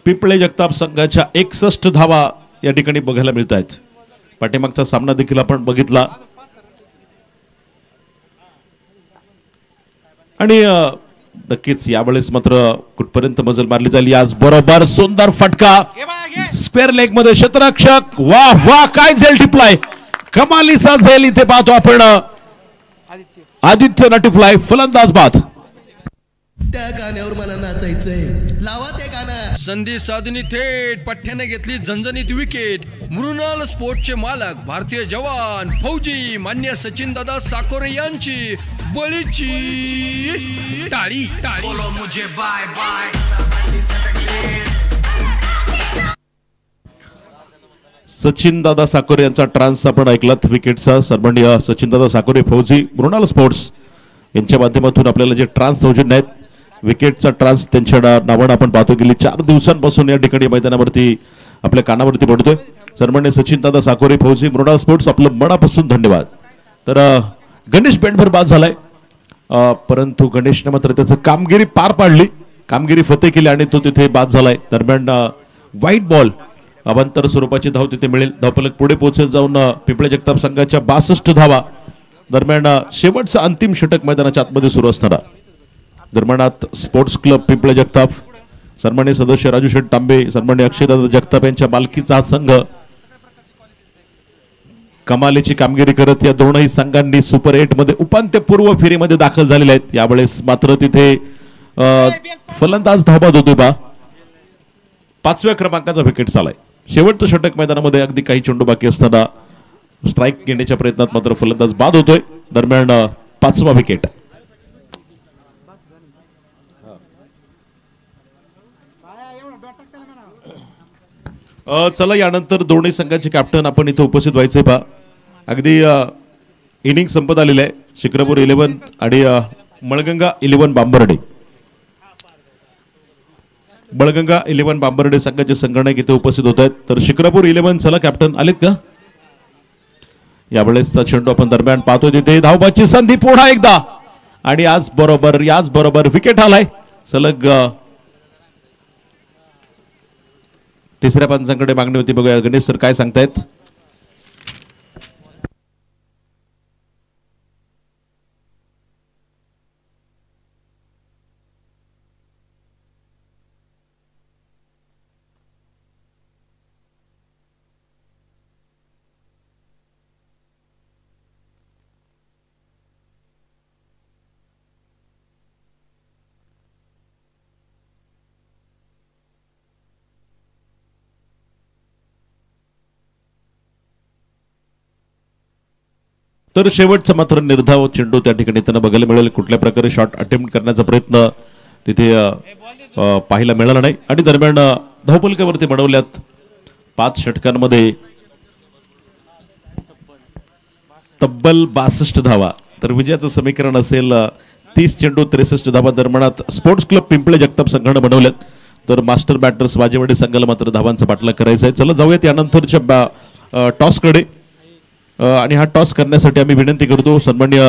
पिंपळे जगताप संघाच्या 61 धावा या ठिकाणी बघायला मिळत आहेत. पाठीमागचा सामना देखील आपण बघितला आणि नक्कीच यावेळेस मात्र कुठपर्यंत मजल मारली जाईल. आज बरोबर सुंदर फटका स्क्वेअर लेग मध्ये क्षेत्ररक्षक, वाह वाह, काय झेल टिपलाय, कमालीचा झेल इथे पाहतो आपण. आदित्य नटीफ्लाय फलंदाज बाद. त्या गाण्यावर मला नाचायचंय. लावा ते गाणं. संधी साधनी थेट पठ्ठ्याने घेतली झणझणीत विकेट. मृणाल स्पोर्ट्सचे मालक भारतीय जवान फौजी मान्य सचिन दादा साकोरे यांची बळीची टाळी. सचिन दादा साकोरे यांचा ट्रान्स आपण ऐकलात विकेटचा. सन्माननीय सचिन दादा साकोरे फौजी मृणाल स्पोर्ट्स यांच्या माध्यमातून आपल्याला जे ट्रान्स सौजन्य आहेत विकेटचा ट्रान्स त्यांच्या नावानं आपण पाहतो. गेली 4 दिवसांपासून या ठिकाणी मैदानावरती आपल्या कानावरती पडतोय. सन्माननीय सचिन दादा साकोरे फौजी मृणाल स्पोर्ट्स आपलं मनापासून धन्यवाद. तर गणेश बेंडभर बाद झालाय परंतु गणेशने मात्र त्याचं कामगिरी पार पाडली, कामगिरी फतेह केली आणि तो तिथे बाद झालाय. दरम्यान व्हाईट बॉल अवांतर स्वरूपाची धाव तिथे मिळेल. धावफलक पुढे पोहोचेल जाऊन पिंपळे जगताप संघाच्या 62 धावा. दरम्यान शेवटचा अंतिम षटक मैदानाच्या आतमध्ये सुरू असणारा. दरम्यानात स्पोर्ट्स क्लब पिंपळे जगताप सन्माननीय सदस्य राजू शेठ तांबे सन्माननीय अक्षयदादा जगताप यांच्या मालकीचा हा संघ कमालीची कामगिरी करत या दोनही संघांनी सुपर 8 मध्ये उपांत्यपूर्व फेरीमध्ये दाखल झालेले आहेत. यावेळेस मात्र तिथे फलंदाज धावबाद होतोय बा. 5व्या क्रमांकाचा विकेट चालाय. शेवटचं षटक मैदानामध्ये अगदी काही चेंडू बाकी असताना स्ट्राईक घेण्याच्या प्रयत्नात मात्र फलंदाज बाद होतोय. दरम्यान 5वा विकेट. चला यानंतर दोन्ही संघाचे कॅप्टन आपण इथे उपस्थित व्हायचे पहा. अगदी इनिंग संपत आलेले आहे. शिक्रापूर 11 आणि मळगंगा 11 बांबर्डे. मळगंगा 11 बांबर्डे संघाचे संगणक इथे उपस्थित होत आहेत. तर शिक्रापूर 11 चला कॅप्टन आलेत का? यावेळेसचा चेंडू आपण दरम्यान पाहतोय तिथे धावबाची संधी पुन्हा एकदा आणि याच बरोबर विकेट आलाय. सलग तिसऱ्या पंचांकडे मागणी होती. बघूया गणेश सर काय सांगतायत. तर शेवटचा मात्र निर्धाव चेंडू त्या ठिकाणी त्यांना बघायला मिळेल. कुठल्या प्रकारे शॉट अटेम्प्ट करण्याचा प्रयत्न तिथे पाहायला मिळाला नाही आणि दरम्यान धावफलकावरती बनवल्यात 5 षटकांमध्ये तब्बल 62 धावा. तर विजयाचं समीकरण असेल 30 चेंडू 63 धावा. दरम्यानात स्पोर्ट्स क्लब पिंपळे जगताप संघानं बनवल्यात. तर मास्टर बॅटर्स वाजेवाडी संघाला मात्र धावांचा पाठलाग करायचा आहे. चला जाऊयात यानंतरच्या टॉसकडे. आणि हा टॉस करण्यासाठी आम्ही विनंती करतो सन्माननीय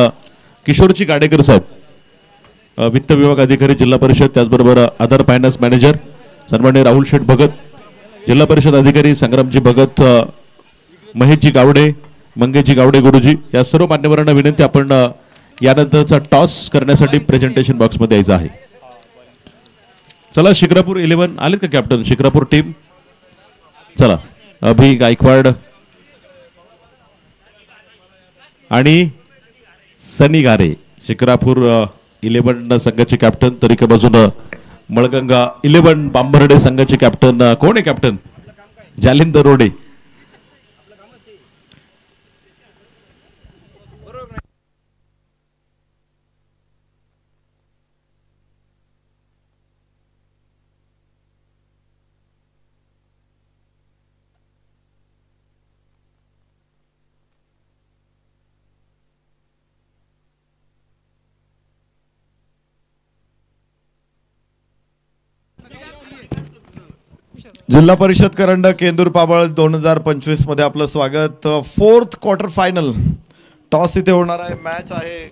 किशोरजी गाडेकर साहेब वित्त विभाग अधिकारी जिल्हा परिषद त्याचबरोबर आधार फायनान्स मॅनेजर सन्माननीय राहुल शेठ भगत जिल्हा परिषद अधिकारी संग्रामजी भगत महेशजी गावडे मंगेशजी गावडे गुरुजी या सर्व मान्यवरांना विनंती आपण यानंतरचा टॉस करण्यासाठी प्रेझेंटेशन बॉक्समध्ये यायचं आहे. चला शिक्रापूर 11 आलेत का कॅप्टन शिक्रापूर टीम. चला अभि गायकवाड आणि सनी गारे शिक्रापूर 11 संघाचे कॅप्टन. तर एका बाजूनं मळगंगा 11 बांबर्डे संघाचे कॅप्टन कोण आहे कॅप्टन? जालिंदर रोडे. जिल्हा परिषद करंडक केंदूर पाबळ 2025 मध्ये आपलं स्वागत. 4th क्वार्टर फायनल टॉस इथे होणार आहे. मॅच आहे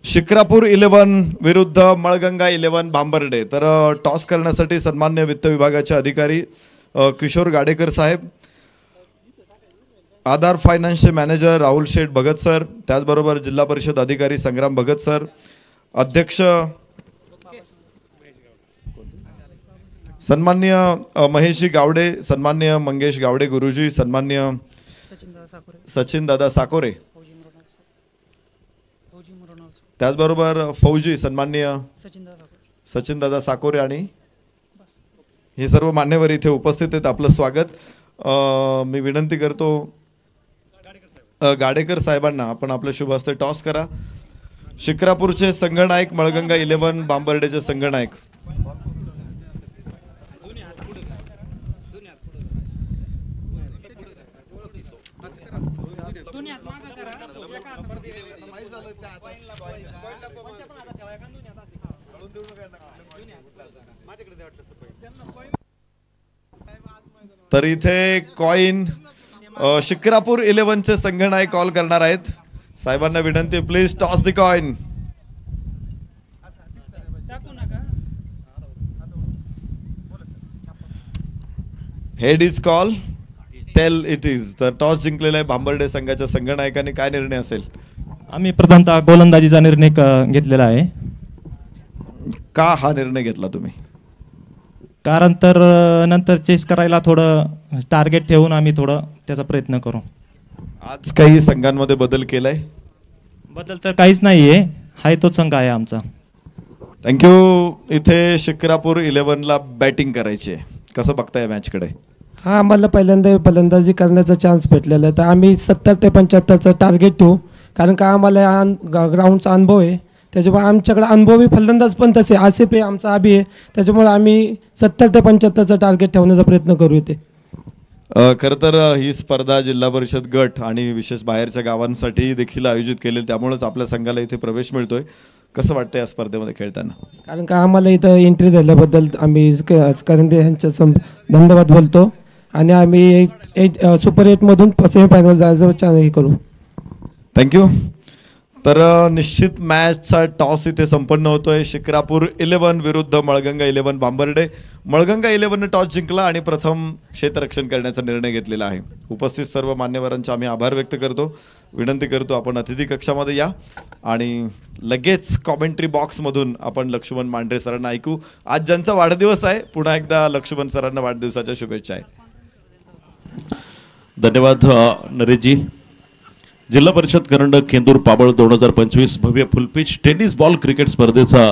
शिक्रापूर 11 विरुद्ध मळगंगा 11 बांबर्डे. तर टॉस करण्यासाठी सन्मान्य वित्त विभागाचे अधिकारी किशोर गाडेकर साहेब, आधार फायनान्सचे मॅनेजर राहुल शेठ भगत सर, त्याचबरोबर जिल्हा परिषद अधिकारी संग्राम भगत सर, अध्यक्ष सन्मान्य महेशजी गावडे, सन्मान्य मंगेश गावडे गुरुजी, सन्मान्य दादा साकोरे, सचिन दादा साकोरे, फौजी मृणाल, त्याचबरोबर फौजी सन्माननीय सचिन दादा साकोरे आणि हे सर्व मान्यवर इथे उपस्थित आहेत. आपलं स्वागत. मी विनंती करतो गाडेकर साहेबांना आपण आपले शुभ हस्ते टॉस करा. शिक्रापूरचे संघनायक, मळगंगा 11 बांबर्डेचे संघनायक. तर इथे कॉइन शिक्रापूर 11चे संघनायक कॉल करणार आहेत. साहेबांना विनंती, please toss the coin. Head is call, tail it is. तर टॉस जिंकलेला आहे भांबर्डे संघाच्या संघनायकाने. काय निर्णय असेल? आम्ही प्रथमतः गोलंदाजीचा निर्णय घेतलेला आहे. का हा निर्णय घेतला तुम्ही? कारण तर नंतर चेस करायला थोडं टार्गेट ठेवून आम्ही थोडं त्याचा प्रयत्न करू. आज काही संघांमध्ये बदल केलाय? बदल तर काहीच नाही आहे, हाय तोच संघ आहे आमचा. थँक्यू. इथे शिक्रापूर 11ला बॅटिंग करायची आहे. कसं बघताय मॅचकडे? हा, आम्हाला पहिल्यांदा फलंदाजी करण्याचा चान्स भेटलेला आहे. तर आम्ही 70 ते 75चं टार्गेट ठेवू, कारण का आम्हाला ग्राउंडचा अनुभव आहे. त्याच्यामुळे आमच्याकडे अनुभवी फलंदाज पण तसे आसिफ आहे, आमचा आबी आहे. त्याच्यामुळे आम्ही 70 ते 75चं टार्गेट ठेवण्याचा प्रयत्न करू इथे. खरं तर ही स्पर्धा जिल्हा परिषद गट आणि विशेष बाहेरच्या गावांसाठी देखील आयोजित केलेली, त्यामुळेच आपल्या संघाला इथे प्रवेश मिळतोय. कसं वाटतं या स्पर्धेमध्ये खेळताना? कारण का आम्हाला इथं एंट्री दिल्याबद्दल आम्ही करंदे यांच्या धन्यवाद बोलतो. आणि आम्ही सुपर 8मधून सेमीफायनल जायचं हे करू. थँक्यू. तर निश्चित मॅचचा टॉस इथे संपन्न होतोय. शिक्रापूर 11 विरुद्ध मळगंगा 11 बांबर्डे. मळगंगा 11ने टॉस जिंकला आणि प्रथम क्षेत्ररक्षण करण्याचा निर्णय घेतलेला आहे. उपस्थित सर्व मान्यवरांचे आम्ही आभार व्यक्त करतो. विनंती करतो आपण अतिथी कक्षामध्ये या आणि लगेच कॉमेंट्री बॉक्समधून आपण लक्ष्मण मांढरे सरांना ऐकू. आज ज्यांचा वाढदिवस आहे, पुन्हा एकदा लक्ष्मण सरांना वाढदिवसाच्या शुभेच्छा आहे. धन्यवाद नरेशजी. जिल्हा परिषद करंडक केंदूर पाबळ 2025 भव्य फुलपिच टेनिस बॉल क्रिकेट स्पर्धेचा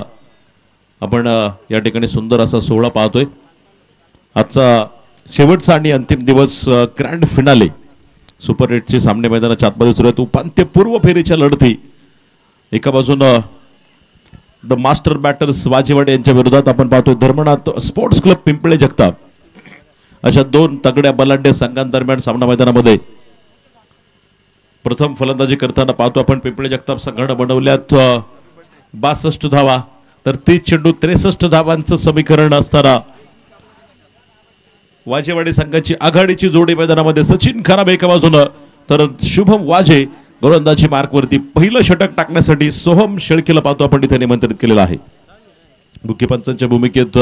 आपण या ठिकाणी सुंदर असा सोहळा पाहतोय. आजचा शेवटचा आणि अंतिम दिवस ग्रँड फिनाले. सुपर 8चे सामने मैदानाच्या आतमध्ये सुरू आहेत. उपांत्यपूर्व फेरीच्या लढती एका बाजूनं द मास्टर बॅटर्स वाजेवाडे यांच्या विरोधात आपण पाहतोय धर्मनाथ स्पोर्ट्स क्लब पिंपळे जगताप. अशा दोन तगड्या बलाढ्य संघांदरम्यान सामना मैदानामध्ये प्रथम फलंदाजी करताना पाहतो आपण पिंपळे जगताप संघानं बनवल्यात 62 धावा. तर 30 चेंडू 63 धावांचं समीकरण असताना वाजेवाडी संघाची आघाडीची जोडी मैदानामध्ये सचिन खराब एका बाजूनं, तर शुभम वाजे गोलंदाजी मार्कवरती पहिलं षटक टाकण्यासाठी सोहम शेळकेला पाहतो आपण इथे निमंत्रित केलेलं आहे. मुख्य पंचांच्या भूमिकेत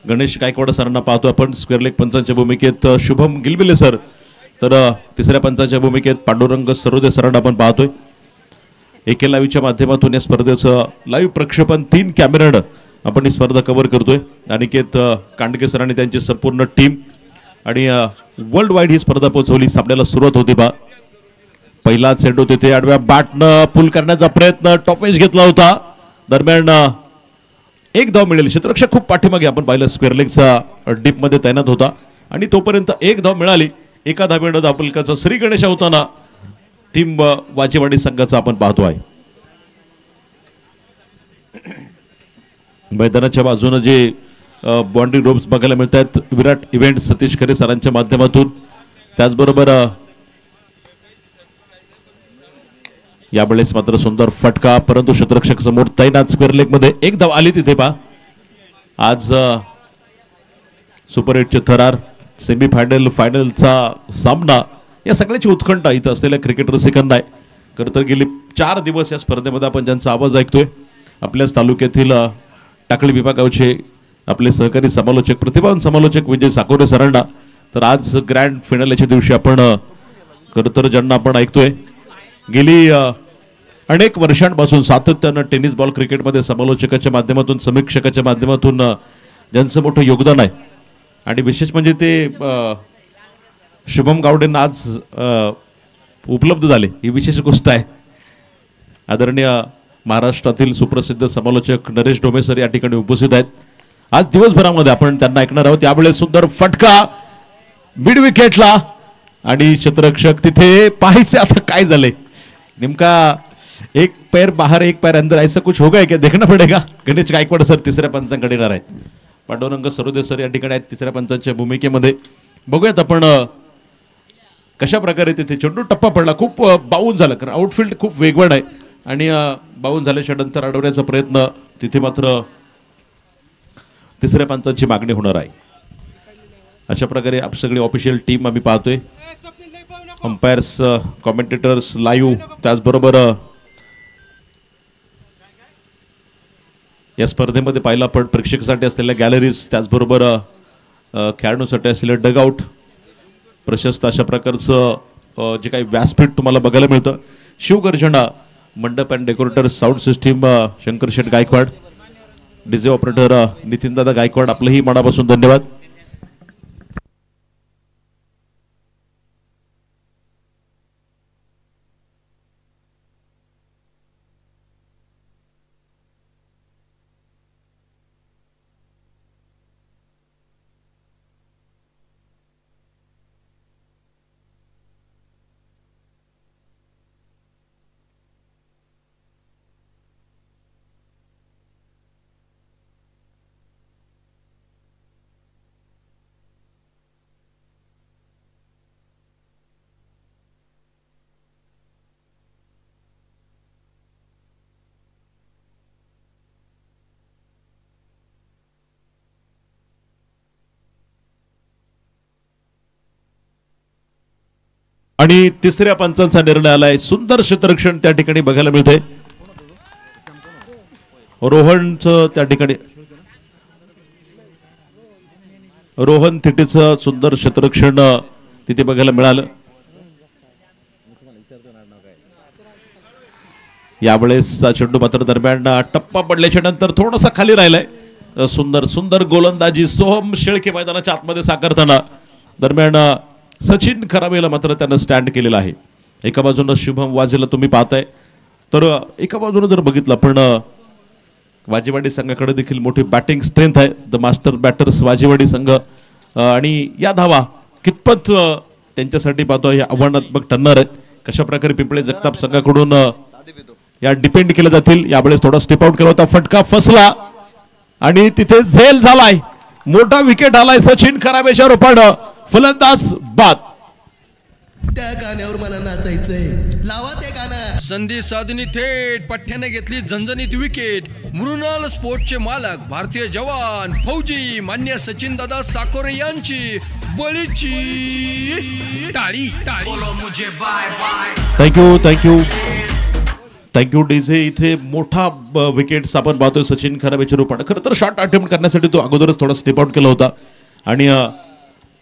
गणेश गायकवाड सरांना पाहतो आपण. स्क्वेअर लेग पंचांच्या भूमिकेत शुभम गिलबिले सर, तर तिसऱ्या पंचांच्या भूमिकेत पांडुरंग सरोदे सरांना आपण पाहतोय. एके लाईव्हच्या माध्यमातून या स्पर्धेचं लाईव्ह प्रक्षेपण 3 कॅमेऱ्यानं आपण ही स्पर्धा कव्हर करतोय. अनिकेत कांडके सरांनी त्यांची संपूर्ण टीम आणि वर्ल्ड वाईड ही स्पर्धा पोहोचवली. सामन्याला सुरुवात होती बा. पहिला चेंडू तिथे आडव्या बॅटनं पुल करण्याचा प्रयत्न, टॉपेज घेतला होता. दरम्यान एक धाव मिळेल. क्षेत्ररक्षक खूप पाठीमागे आपण पाहिलं स्क्वेअर लेगचा डीप मध्ये तैनात होता आणि तोपर्यंत एक धाव मिळाली. एका धावेनं धावफलकाचा श्री गणेश होताना टीम वाजेवाडी संघाचा आपण पाहतो आहे. मैदानाच्या बाजूने जे बाउंड्री रोप्स बघायला मिळत आहेत विराट इव्हेंट सतीश खरे सरांच्या माध्यमातून. त्याचबरोबर यावेळेस मात्र सुंदर फटका, परंतु क्षेत्ररक्षक समोर तैनात. स्क्वेअर लेग मध्ये एक धाव आली तिथे पहा. आज सुपर 8चे थरार सेमीफायनल फायनलचा सामना या सगळ्याची उत्कंठा इथं असलेल्या क्रिकेट रसिकांना आहे. खरं तर गेली 4 दिवस या स्पर्धेमध्ये आपण ज्यांचा आवाज ऐकतोय आपल्याच तालुक्यातील टाकळी विभागाचे आपले सहकारी समालोचक प्रतिभावान समालोचक विजय साकोरे सरांना. तर आज ग्रँड फिनालेच्या दिवशी आपण खरं तर ज्यांना आपण ऐकतोय गेली अनेक वर्षांपासून सातत्यानं टेनिस बॉल क्रिकेटमध्ये समालोचकाच्या माध्यमातून समीक्षकाच्या माध्यमातून ज्यांचं मोठं योगदान आहे आणि विशेष म्हणजे ते शुभम गावडेंना आज उपलब्ध झाले ही विशेष गोष्ट आहे. आदरणीय महाराष्ट्रातील सुप्रसिद्ध समालोचक नरेश डोमे सर या ठिकाणी उपस्थित आहेत. आज दिवसभरामध्ये आपण त्यांना ऐकणार आहोत. यावेळेस सुंदर फटका मिड विकेटला आणि क्षेत्ररक्षक तिथे पाहायचे आता काय झाले नेमका. एक पैर बाहेर एक पैर अंदर ऐसा कुछ होगा क्या देखना पडेगा. गणेश गायकवाड सर तिसऱ्या पंचांकडे येणार आहेत. पांडुरंग सरोदे सर या ठिकाणी आहेत तिसऱ्या पंचांच्या भूमिकेमध्ये. बघूयात आपण कशा प्रकारे तिथे चेंडू टप्पा पडला. खूप बाउन झालं कारण आउटफील्ड खूप वेगवान आहे आणि बाउन झाल्याच्या नंतर अडवण्याचा प्रयत्न तिथे मात्र तिसऱ्या पंचांची मागणी होणार आहे. अशा प्रकारे सगळी ऑफिशियल टीम आम्ही पाहतोय. अंपायर्स कॉमेंटेटर्स लाईव्ह त्याचबरोबर या स्पर्धेमध्ये पाहिला आपण प्रेक्षकासाठी असलेल्या गॅलरीज त्याचबरोबर खेळाडूंसाठी असलेलं डगआउट प्रशस्त अशा प्रकारचं जे काही व्यासपीठ तुम्हाला बघायला मिळतं. Shivgarjana Mandap and decorator sound system Shankar Sheth Gaikwad DJ operator नितीनदादा गायकवाड आपलंही मनापासून धन्यवाद. आणि तिसऱ्या पंचांचा निर्णय आलाय. सुंदर क्षेत्ररक्षण त्या ठिकाणी बघायला मिळते. रोहनचं त्या ठिकाणी रोहन थिटेचं सुंदर क्षेत्ररक्षण तिथे बघायला मिळालं. यावेळेस चेंडू मात्र दरम्यान टप्पा पडल्याच्या नंतर थोडासा खाली राहिलाय. सुंदर सुंदर गोलंदाजी सोहम शेळके मैदानाच्या आतमध्ये साकारताना दरम्यान सचिन खराबेला मात्र त्यानं स्टँड केलेला आहे. एका बाजूनं शुभम वाजेला तुम्ही पाहताय तर एका बाजूनं जर बघितलं आपण वाजेवाडी संघाकडे देखील मोठी बॅटिंग स्ट्रेंथ आहे. द मास्टर बॅटर्स वाजेवाडी संघ आणि या धावा कितपत त्यांच्यासाठी पाहतो हे आव्हानात्मक ठरणार आहेत. कशा प्रकारे पिंपळे जगताप संघाकडून या डिपेंड केल्या जातील. यावेळेस थोडा स्टेप आउट केला होता. फटका फसला आणि तिथे झेल झालाय. मोठा विकेट आलाय सचिन खराबेच्या रूपानं. फलंदाज बाद. त्या गाण्यावर मला नाचायचंय. लावा ते गाणं. संधी साधनी थेट पठ्ठ्याने घेतली झणझणीत विकेट. मृणाल स्पोर्ट्सचे मालक भारतीय जवान फौजी मान्य सचिन दादा साकोरे यांची बळीची टाळी. Thank you thank you thank you DJ. इथे मोठा विकेट्स आपण पाहतोय सचिन खराबेच्या रूपानं. खरं तर शॉट अटेम्प्ट करण्यासाठी तो अगोदरच थोडा स्टेप आउट केला होता आणि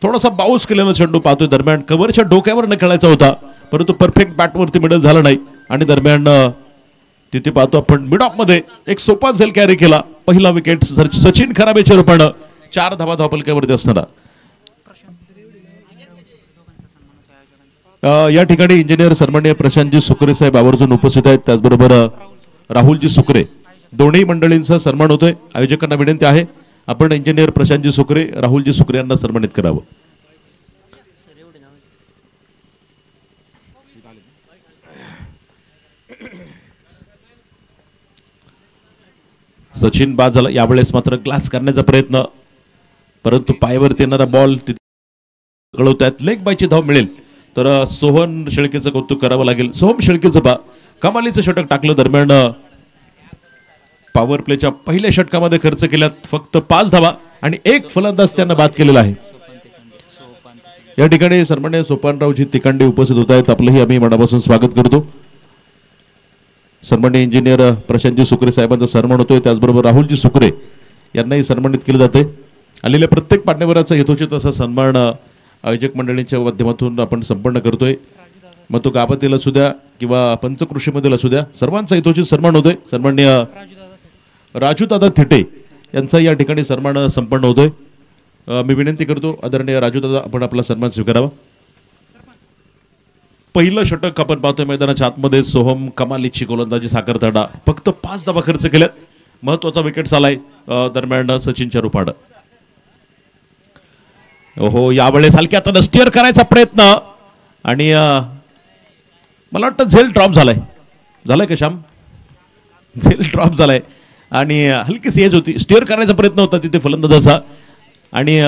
थोडासा बाउन्स केलेला चेंडू पाहतोय. दरम्यान कव्हरच्या डोक्यावर न खेळायचा होता परंतु परफेक्ट बॅटवरती मिडल झाला नाही आणि दरम्यान तिथे पाहतो आपण मिड ऑफ मध्ये एक सोपा झेल कॅरी केला. पहिला विकेट सचिन खराबेच्या रूपानं. 4 धावा धावपलक्यावरती असताना या ठिकाणी इंजिनियर सन्माननीय प्रशांतजी सुकरे साहेब आवर्जून उपस्थित आहेत. त्याचबरोबर राहुलजी सुकरे दोन्ही मंडळींचा सन्मान होतोय. आयोजकांना विनंती आहे आपण इंजिनियर प्रशांतजी सुकरे राहुलजी सुकरे यांना सन्मानित करावं. सचिन बाद झाला. यावेळेस मात्र ग्लास करण्याचा प्रयत्न परंतु पायावरती येणारा बॉल कळवतात. लेग बायची धाव मिळेल तर सोहन शेळकेचं कौतुक करावं लागेल. सोहम शेळकेचं पा कमालीचं षटक टाकलं. दरम्यान पॉवर प्लेच्या पहिल्या षटकामध्ये खर्च केल्यात फक्त 5 धावा आणि 1 फलंदाज त्यांना बाद केलेला आहे. या ठिकाणी सन्माननीय सोपानरावजी तिकांडे उपस्थित होत आहेत. आपलंही आम्ही मनापासून स्वागत करतो. सन्माननीय इंजिनियर प्रशांतजी सुकरे साहेबांचा सन्मान होतोय. त्याचबरोबर राहुलजी सुकरे यांनाही सन्मानित केले जाते. आलेल्या प्रत्येक मान्यवराचा यथोचित असा सन्मान आयोजक मंडळींच्या माध्यमातून आपण संपन्न करतोय. मग तो गावातील असू द्या किंवा पंचकृषीमधील असू द्या सर्वांचा यथोचित सन्मान होतोय. सन्माननीय राजूदादा थिटे यांचा या ठिकाणी सन्मान संपन्न होतोय. मी विनंती करतो आदरणीय राजूदादा आपण आपला सन्मान स्वीकारावा. पहिलं षटक आपण पाहतोय मैदानाच्या आतमध्ये. सोहम कमालीची गोलंदाजी साकारताना फक्त 5 धावा खर्च केल्यात. महत्वाचा विकेट झालाय दरम्यान सचिनच्या रुपाड. ओहो, यावेळेस हलक्या हातानं स्टिअर करायचा प्रयत्न आणि मला वाटतं झेल ड्रॉप झालाय का श्याम? झेल ड्रॉप झालाय आणि हलकीशी एज होती. स्टिअर करायचा प्रयत्न होता तिथे फलंदाजाचा आणि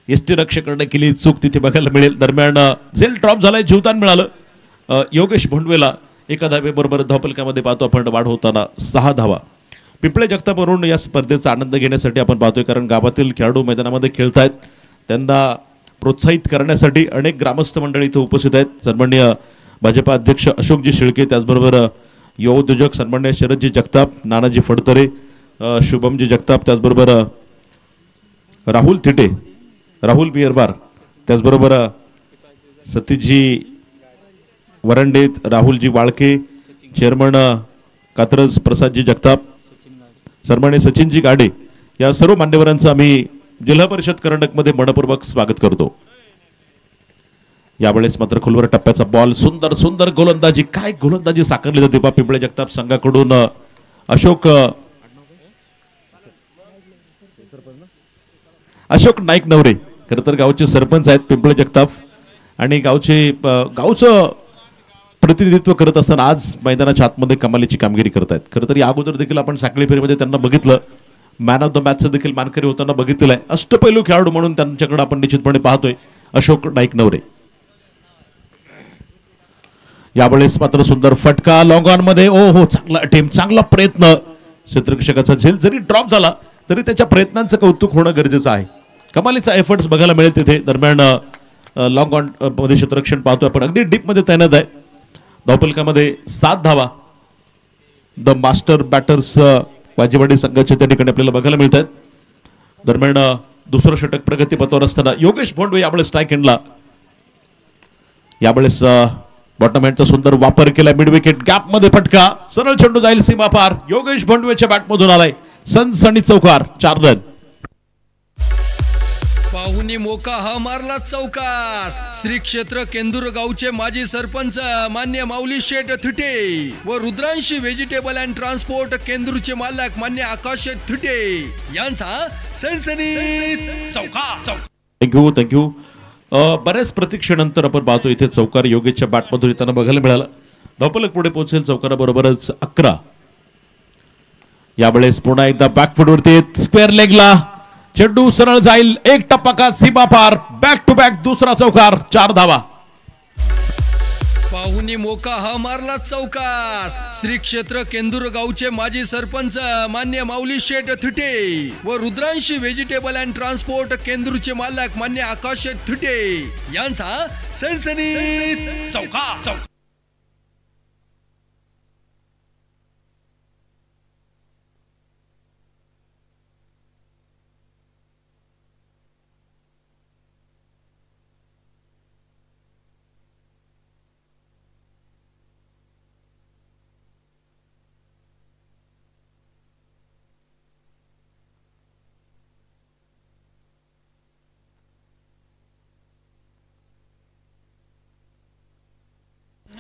यष्टीरक्षकाने केली चूक तिथे बघायला मिळेल. दरम्यान झेल ड्रॉप झालाय, जीवदान मिळालं योगेश भोंडवेला. एका धावेबरोबर धावफलकामध्ये पाहतो आपण वाढ होताना 6 धावा. पिंपळे जगतापवरून या स्पर्धेचा आनंद घेण्यासाठी आपण पाहतोय, कारण गावातील खेळाडू मैदानामध्ये खेळत आहेत. त्यांना प्रोत्साहित करण्यासाठी अनेक ग्रामस्थ मंडळी इथे उपस्थित आहेत. सन्माननीय भाजपा अध्यक्ष अशोकजी शिळके, त्याचबरोबर युवा उद्योजक सन्माननीय शरदजी जगताप, नानाजी फडतरे, शुभमजी जगताप, त्याचबरोबर राहुल थिटे, राहुल बियरबार, त्याचबरोबर सतीशजी वरंडे, राहुलजी वाळके, चेअरमन कात्रज प्रसादजी जगताप, सन्माननीय सचिनजी गाडे, या सर्व मान्यवरांचं आम्ही जिल्हा परिषद करंडकमध्ये मनपूर्वक स्वागत करतो. यावेळेस मात्र खोलवर टप्प्याचा बॉल, सुंदर सुंदर गोलंदाजी, काय गोलंदाजी साकारली जाते बा पिंपळे जगताप संघाकडून. अशोक नाईक नवरे खरं तर गावचे सरपंच आहेत पिंपळे जगताप आणि गावचं प्रतिनिधित्व करत असताना आज मैदानाच्या आतमध्ये कमालीची कामगिरी करत आहेत. खरं तर या अगोदर देखील आपण साखळी फेरीमध्ये त्यांना बघितलं, मॅन ऑफ द मॅचचं देखील मानकरी होताना बघितलेलं आहे. अष्टपैलू खेळाडू म्हणून त्यांच्याकडे आपण निश्चितपणे पाहतोय अशोक नाईक नवरे. यावेळेस मात्र सुंदर फटका लॉंग ऑन मध्ये. ओ हो, चांगला अटेम्प्ट, चांगला प्रयत्न. क्षेत्ररक्षकाचा झेल जरी ड्रॉप झाला तरी त्याच्या प्रयत्नांचं कौतुक होणं गरजेचं आहे. कमालीचा एफर्ट्स बघायला मिळेल तिथे. दरम्यान लॉंग ऑन मध्ये क्षेत्ररक्षण पाहतोय आपण, अगदी डीप मध्ये तैनात आहे. धावफलकामध्ये 7 धावा द मास्टर बॅटर्स वाजेवाडी संघाचे त्या ठिकाणी आपल्याला बघायला मिळत आहेत. दरम्यान दुसरं षटक प्रगतीपथावर असताना योगेश भोंडवे यावेळेस स्ट्राईक एंडला. यावेळेस बॉटम हँडचा सुंदर वापर केला. मिड विकेट गॅप मध्ये फटका, सरळ चेंडू जाईल सीमा पार. योगेश भोंडवेच्या बॅटमधून आलाय सनसनी चौकार, 4 रन. पाहुणी मोका हा मारला चौकास. श्री क्षेत्र केंदूर गावचे माजी सरपंच मान्य माऊली शेठ थिटे व रुद्रांशी व्हेजिटेबल अँड ट्रान्सपोर्ट केंदूरचे मालक मान्य आकाश शेठ थिटे यांचा सनसनीत चौकार. थँक्यू. बऱ्याच प्रतीक्षेनंतर आपण पाहतो इथे चौकार योगेशच्या बॅटमधून येताना बघायला मिळाला. धावफलक पुढे पोहोचेल चौकाराबरोबरच 11. यावेळेस पुन्हा एकदा बॅकफुटवरती स्क्वेअर लेगला चेंडू सरळ जाईल, एक टप्पा का सीमा पार. बॅक टू बॅक दुसरा चौकार, 4 धावा. पाहुणी मोका हा मारला चौकास. श्री क्षेत्र केंदूर गावचे माजी सरपंच मान्य माऊली शेठ थिटे व रुद्रांशी व्हेजिटेबल अँड ट्रान्सपोर्ट केंदूरचे मालक मान्य आकाश शेठ थिटे यांचा सनसनीत चौकार.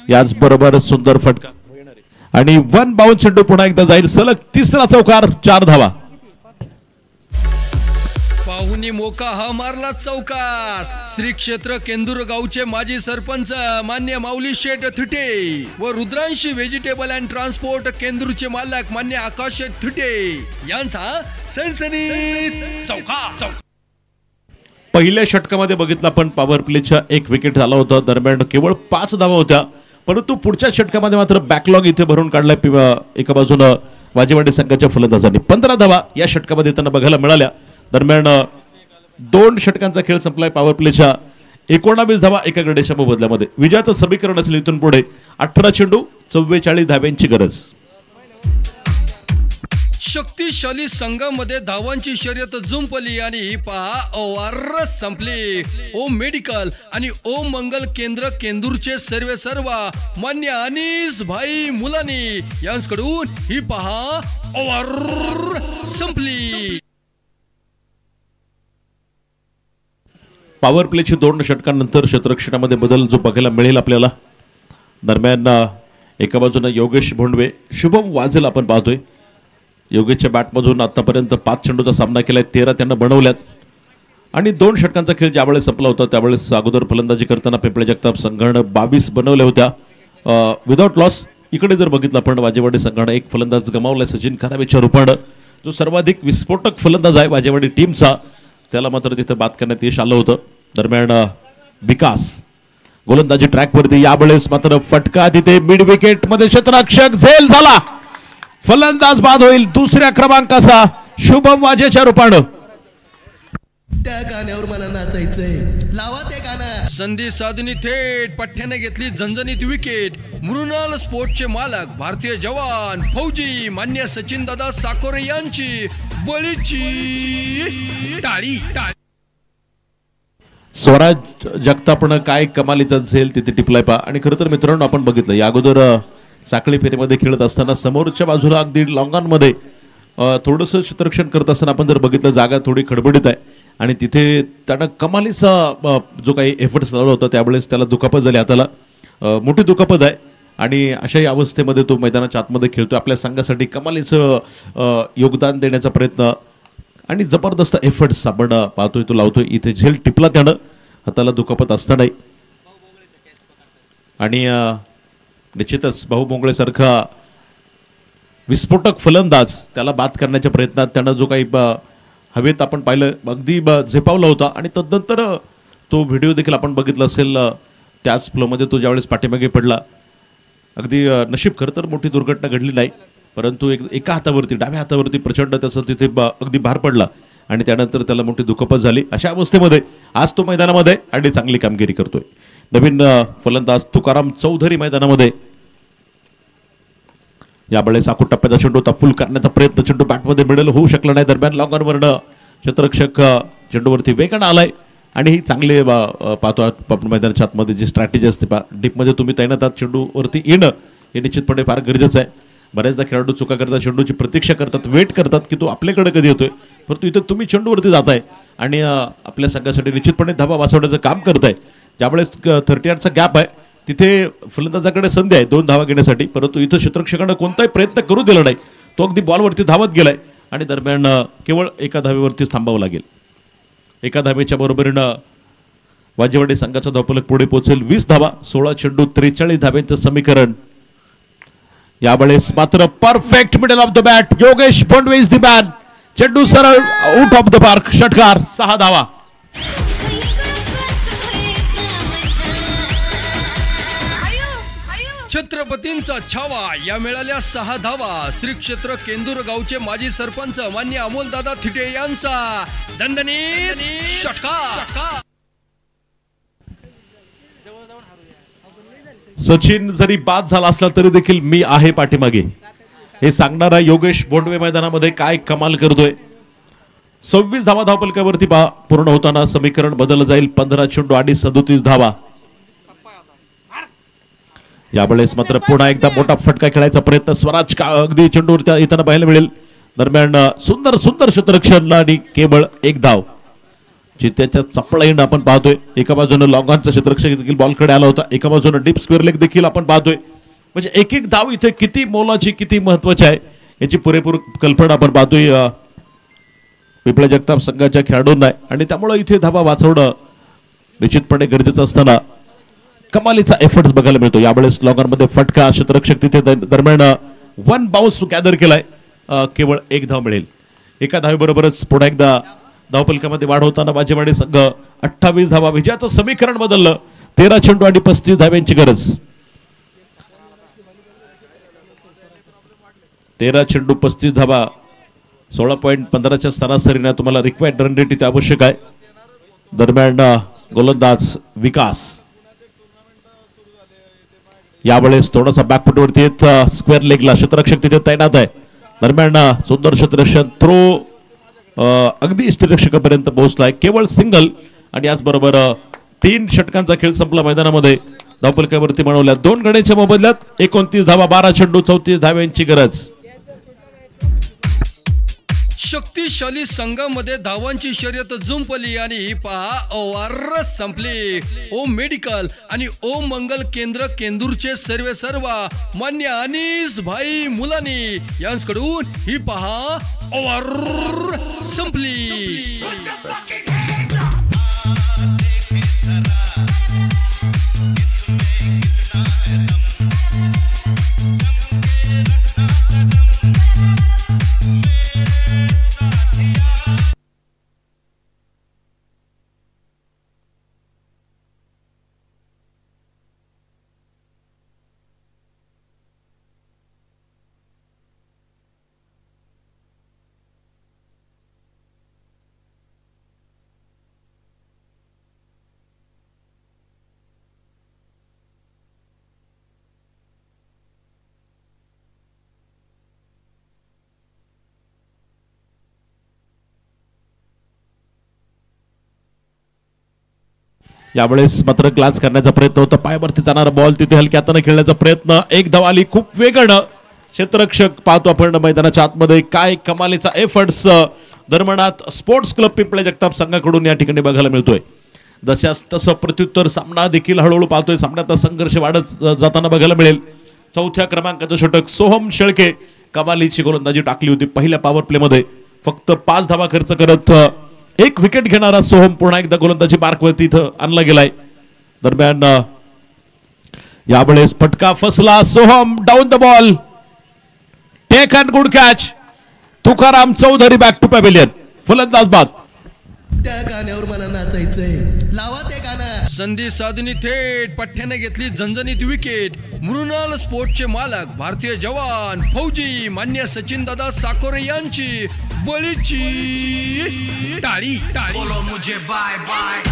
याच बरोबर सुंदर फटका आणि 1 बाउंस चेंडू पुन्हा एकदा जाईल, सलग 3रा चौकार, 4 धावा. पाहुणी मोका हा मारला चौकास. श्री क्षेत्र केंदूर गावचे माजी सरपंच मान्य माऊली शेठ थिटे व रुद्रांशी व्हेजिटेबल अँड ट्रान्सपोर्ट केंदूरचे मालक मान्य आकाश शेठ थिटे यांचा सनसनीत चौकार. पहिल्या षटकामध्ये बघितलं आपण पॉवर प्लेच्या 1 विकेट झाला होता. दरम्यान केवळ 5 धावा होत्या, परंतु पुढच्या षटकामध्ये मात्र बॅकलॉग इथे भरून काढलाय एका बाजूनं वाजेवाडी संघाच्या फलंदाजांनी. 15 धावा या षटकामध्ये त्यांना बघायला मिळाल्या. दरम्यान 2 षटकांचा खेळ संपलाय. पॉवर प्लेच्या 19 धावा एका गडेच्या मोबदल्यामध्ये. विजयाचं समीकरण असेल इथून पुढे 18 चेंडू 44 धाव्यांची गरज. शक्तिशाली संघामध्ये धावांची शर्यत जुंपली आणि ही पहा ओव्हर संपली. ओम मेडिकल आणि ओम मंगल केंद्र केंदूरचे सर्व मान्य अनीस भाई मुलानी यांच्याकडून ही पहा ओव्हर संपली. पॉवर प्लेची 2 षटकांनंतर क्षेत्ररक्षणामध्ये बदल जो बघायला मिळेल आपल्याला. दरम्यान एका बाजूने योगेश भोंडवे, शुभम वाझेल आपण पाहतोय. योगेशच्या बॅटमधून आतापर्यंत 5 चेंडूचा सामना केलाय, 13 त्यांना बनवल्यात आणि 2 षटकांचा खेळ ज्यावेळेस संपला होता त्यावेळेस अगोदर फलंदाजी करताना पिंपळे जगताप संघानं 22 बनवल्या होत्या विदाउट लॉस. इकडे जर बघितलं आपण वाजेवाडी संघानं 1 फलंदाज गमावलाय सचिन खरावेच्या रूपानं. जो सर्वाधिक विस्फोटक फलंदाज आहे वाजेवाडी टीमचा, त्याला मात्र तिथे बाद करण्यात यश आलं होतं. दरम्यान विकास गोलंदाजी ट्रॅकवरती, यावेळेस मात्र फटका तिथे मिड विकेट मध्ये क्षेत्ररक्षक झेल झाला, फलंदाज बाद होईल. दुसऱ्या क्रमांकाचा शुभम वाजेच्या रूपानं. त्या गाण्यावर मला नाचायचंय, लावा ते गाणं. संधी साधनी थेट पठ्ठ्याने घेतली झणझणीत विकेट. मृणाल स्पोर्ट्सचे मालक भारतीय जवान फौजी मान्य सचिन दादा साकोरे यांची बळीची टाळी. स्वराज जगतापनं काय कमालीचा झेल तिथे टिपलाय पा. आणि खरं तर मित्रांनो आपण बघितलं या अगोदर साखळी फेरीमध्ये खेळत असताना समोरच्या बाजूला अगदी लॉंगॉनमध्ये थोडंसं क्षेत्ररक्षण करत असताना आपण जर बघितलं जागा थोडी खडबडीत आहे आणि तिथे त्यानं कमालीचा जो काही एफर्ट्स लावला होता त्यावेळेस त्याला दुखापत झाली, हाताला मोठी दुखापत आहे आणि अशाही अवस्थेमध्ये तो मैदानाच्या आतमध्ये खेळतोय. आपल्या संघासाठी कमालीचं योगदान देण्याचा प्रयत्न आणि जबरदस्त एफर्ट्स आपण पाहतोय तो लावतोय. इथे झेल टिपला त्यानं, हाताला दुखापत असतानाही. आणि निश्चितच भाऊ बोंगळेसारखा विस्फोटक फलंदाज त्याला बाद करण्याच्या प्रयत्नात त्यानं जो काही हवेत आपण पाहिलं अगदी झेपावला होता. आणि तदनंतर तो व्हिडिओ देखील आपण बघितला असेल, त्याच फ्लोमध्ये तो ज्यावेळेस पाठीमागे पडला. अगदी नशीब खरं तर मोठी दुर्घटना घडली नाही, परंतु एका हातावरती डाव्या हातावरती प्रचंड त्याचं तिथे अगदी भार पडला आणि त्यानंतर त्याला मोठी दुखापत झाली. अशा अवस्थेमध्ये आज तो मैदानामध्ये आणि चांगली कामगिरी करतोय. नवीन फलंदाज तुकाराम चौधरी मैदानामध्ये. यावेळेस साखूट टप्प्याचा चेंडू फुल करण्याचा प्रयत्न, चेंडू बॅटमध्ये मिडल होऊ शकला नाही. दरम्यान लॉंगॉनवरनं क्षेत्ररक्षक चेंडूवरती वेगानं आलाय आणि ही चांगले पाहतो आपण मैदानाच्या आतमध्ये जी स्ट्रॅटेजी असते डीपमध्ये तुम्ही तैनात आहात, चेंडूवरती येणं हे निश्चितपणे फार गरजेचं आहे. बऱ्याचदा खेळाडू चुका करतात, चेंडूची प्रतीक्षा करतात, वेट करतात की तो आपल्याकडे कधी येतोय, परंतु इथं तुम्ही चेंडूवरती जाताय आणि आपल्या संघासाठी निश्चितपणे धाबा वाचवण्याचं काम करताय. ज्यावेळेस 38चा गॅप आहे तिथे फलंदाजाकडे संधी आहे 2 धावा घेण्यासाठी, परंतु इथं क्षेत्ररक्षकानं कोणताही प्रयत्न करू दिला नाही. तो अगदी बॉलवरती धावत गेलाय आणि दरम्यान केवळ एका धावेवरतीच थांबावं लागेल. एका धावेच्या बरोबरीनं वाजेवाडी संघाचा धावफलक पुढे पोहोचेल 20 धावा, 16 चेंडू 43 धाव्यांचं समीकरण. यावेळेस मात्र perfect middle of the bat, Yogesh Bhondave is the man. चेंडू सरळ आउट ऑफ द पार्क, षटकार, 6 धावा. छत्रपतींचा छावा या मिळाल्या 6 धावा. श्री क्षेत्र केंदूर गावचे माजी सरपंच मान्य अमोलदादा थिटे यांचा दणदणीत षटकार. सचिन जरी बाद झाला असला तरी देखील मी आहे पाठीमागे हे सांगणारा योगेश भोंडवे मैदानामध्ये काय कमाल करतोय. 26 धावा धावफलकावरती पूर्ण होताना समीकरण बदललं जाईल. 15 चेंडू आणि 37 धावा. यावेळेस मात्र पुन्हा एकदा मोठा फटका खेळायचा प्रयत्न स्वराज अगदी चेंडूवर येताना पाहायला मिळेल. दरम्यान सुंदर सुंदर क्षेत्ररक्षण आणि केवळ 1 धाव. चित्त्याच्या चपळाईनं आपण पाहतोय. एका बाजूने लॉंगॉनचा क्षेत्ररक्षक देखील बॉलकडे आला होता, एका बाजूने डीप स्क्वेअर लेग देखील आपण पाहतोय. म्हणजे एक धाव इथे किती मोलाची किती महत्वाची आहे याची पुरेपूर कल्पना आपण पाहतोय पिंपळे जगताप संघाच्या खेळाडूंना. आणि त्यामुळे इथे धावा वाचवणं निश्चितपणे गरजेचं असताना कमालीचा एफर्ट्स बघायला मिळतो. यावेळेस लॉंगॉनमध्ये फटका, क्षेत्ररक्षक तिथे दरम्यान 1 बाउन्स गॅदर केलाय, केवळ 1 धाव मिळेल. एका धावेबरोबरच पुन्हा एकदा धावफलकामध्ये वाढ होताना वाजेवाडी संघ 28 धावा. विजयाचं समीकरण बदललं. 13 चेंडू आणि 35 धाव्यांची गरज. 13 चेंडू 35 धावा, 16.15च्या सरासरीने तुम्हाला रिक्वायर्ड रन रेट इथे आवश्यक आहे. दरम्यान गोलंदाज विकास यावेळेस थोडासा बॅकफुटवरती येत स्क्वेअर लेगला क्षेत्ररक्षक तिथे तैनात आहे. दरम्यान सुंदर क्षेत्ररक्षण थ्रो अगदी क्षेत्ररक्षकापर्यंत पोहोचलाय, केवळ सिंगल. आणि याचबरोबर 3 षटकांचा खेळ संपला मैदानामध्ये. धावफलकावरती बनवल्या 2 गड्यांच्या मोबदल्यात 29 धावा, 12 चेंडू 34 धाव्यांची गरज. शक्तिशाली संघामध्ये धावांची शर्यत जुंपली आणि ही पहा ओव्हर संपली. ओम मेडिकल आणि ओम मंगल केंद्र केंदूरचे सर्वा मान्य अनीस भाई मुलानी यांच्याकडून ही पहा ओव्हर संपली. यावेळेस मात्र ग्लान्स करण्याचा प्रयत्न होता. पायावरती जाणारा बॉल तिथे हलक्या हाताने खेळण्याचा प्रयत्न. एक धाव आली खूप वेगानं. क्षेत्ररक्षक पाहतो आपण मैदानाच्या आतमध्ये. काय कमालीचा efforts Dharmanath sports club Pimple Jagtap संघाकडून या ठिकाणी बघायला मिळतोय. जशास तसं प्रत्युत्तर सामना देखील हळूहळू पाहतोय. सामन्यात संघर्ष वाढत जाताना बघायला मिळेल. चौथ्या क्रमांकाचं षटक सोहम शेळके कमालीची गोलंदाजी टाकली होती पहिल्या पॉवर प्ले मध्ये. फक्त 5 धावा खर्च करत 1 विकेट घेणारा सोहम पुन्हा एकदा गोलंदाजी मार्कवरती इथं आणला गेलाय. दरम्यान यावेळेस फटका फसला. Soham down the ball. Take and good catch. Tukaram Chaudhari back to pavilion. फलंदाज बाद. त्या गाण्यावर मला नाचायचंय. लावा ते गाणं. संधी साधनी थेट पठ्ठ्याने घेतली झणझणीत विकेट. मृणाल स्पोर्ट्सचे मालक भारतीय जवान फौजी मान्य सचिन दादा साकोरे यांची बळीची टाळी. बोलो मुझे बाय बाय.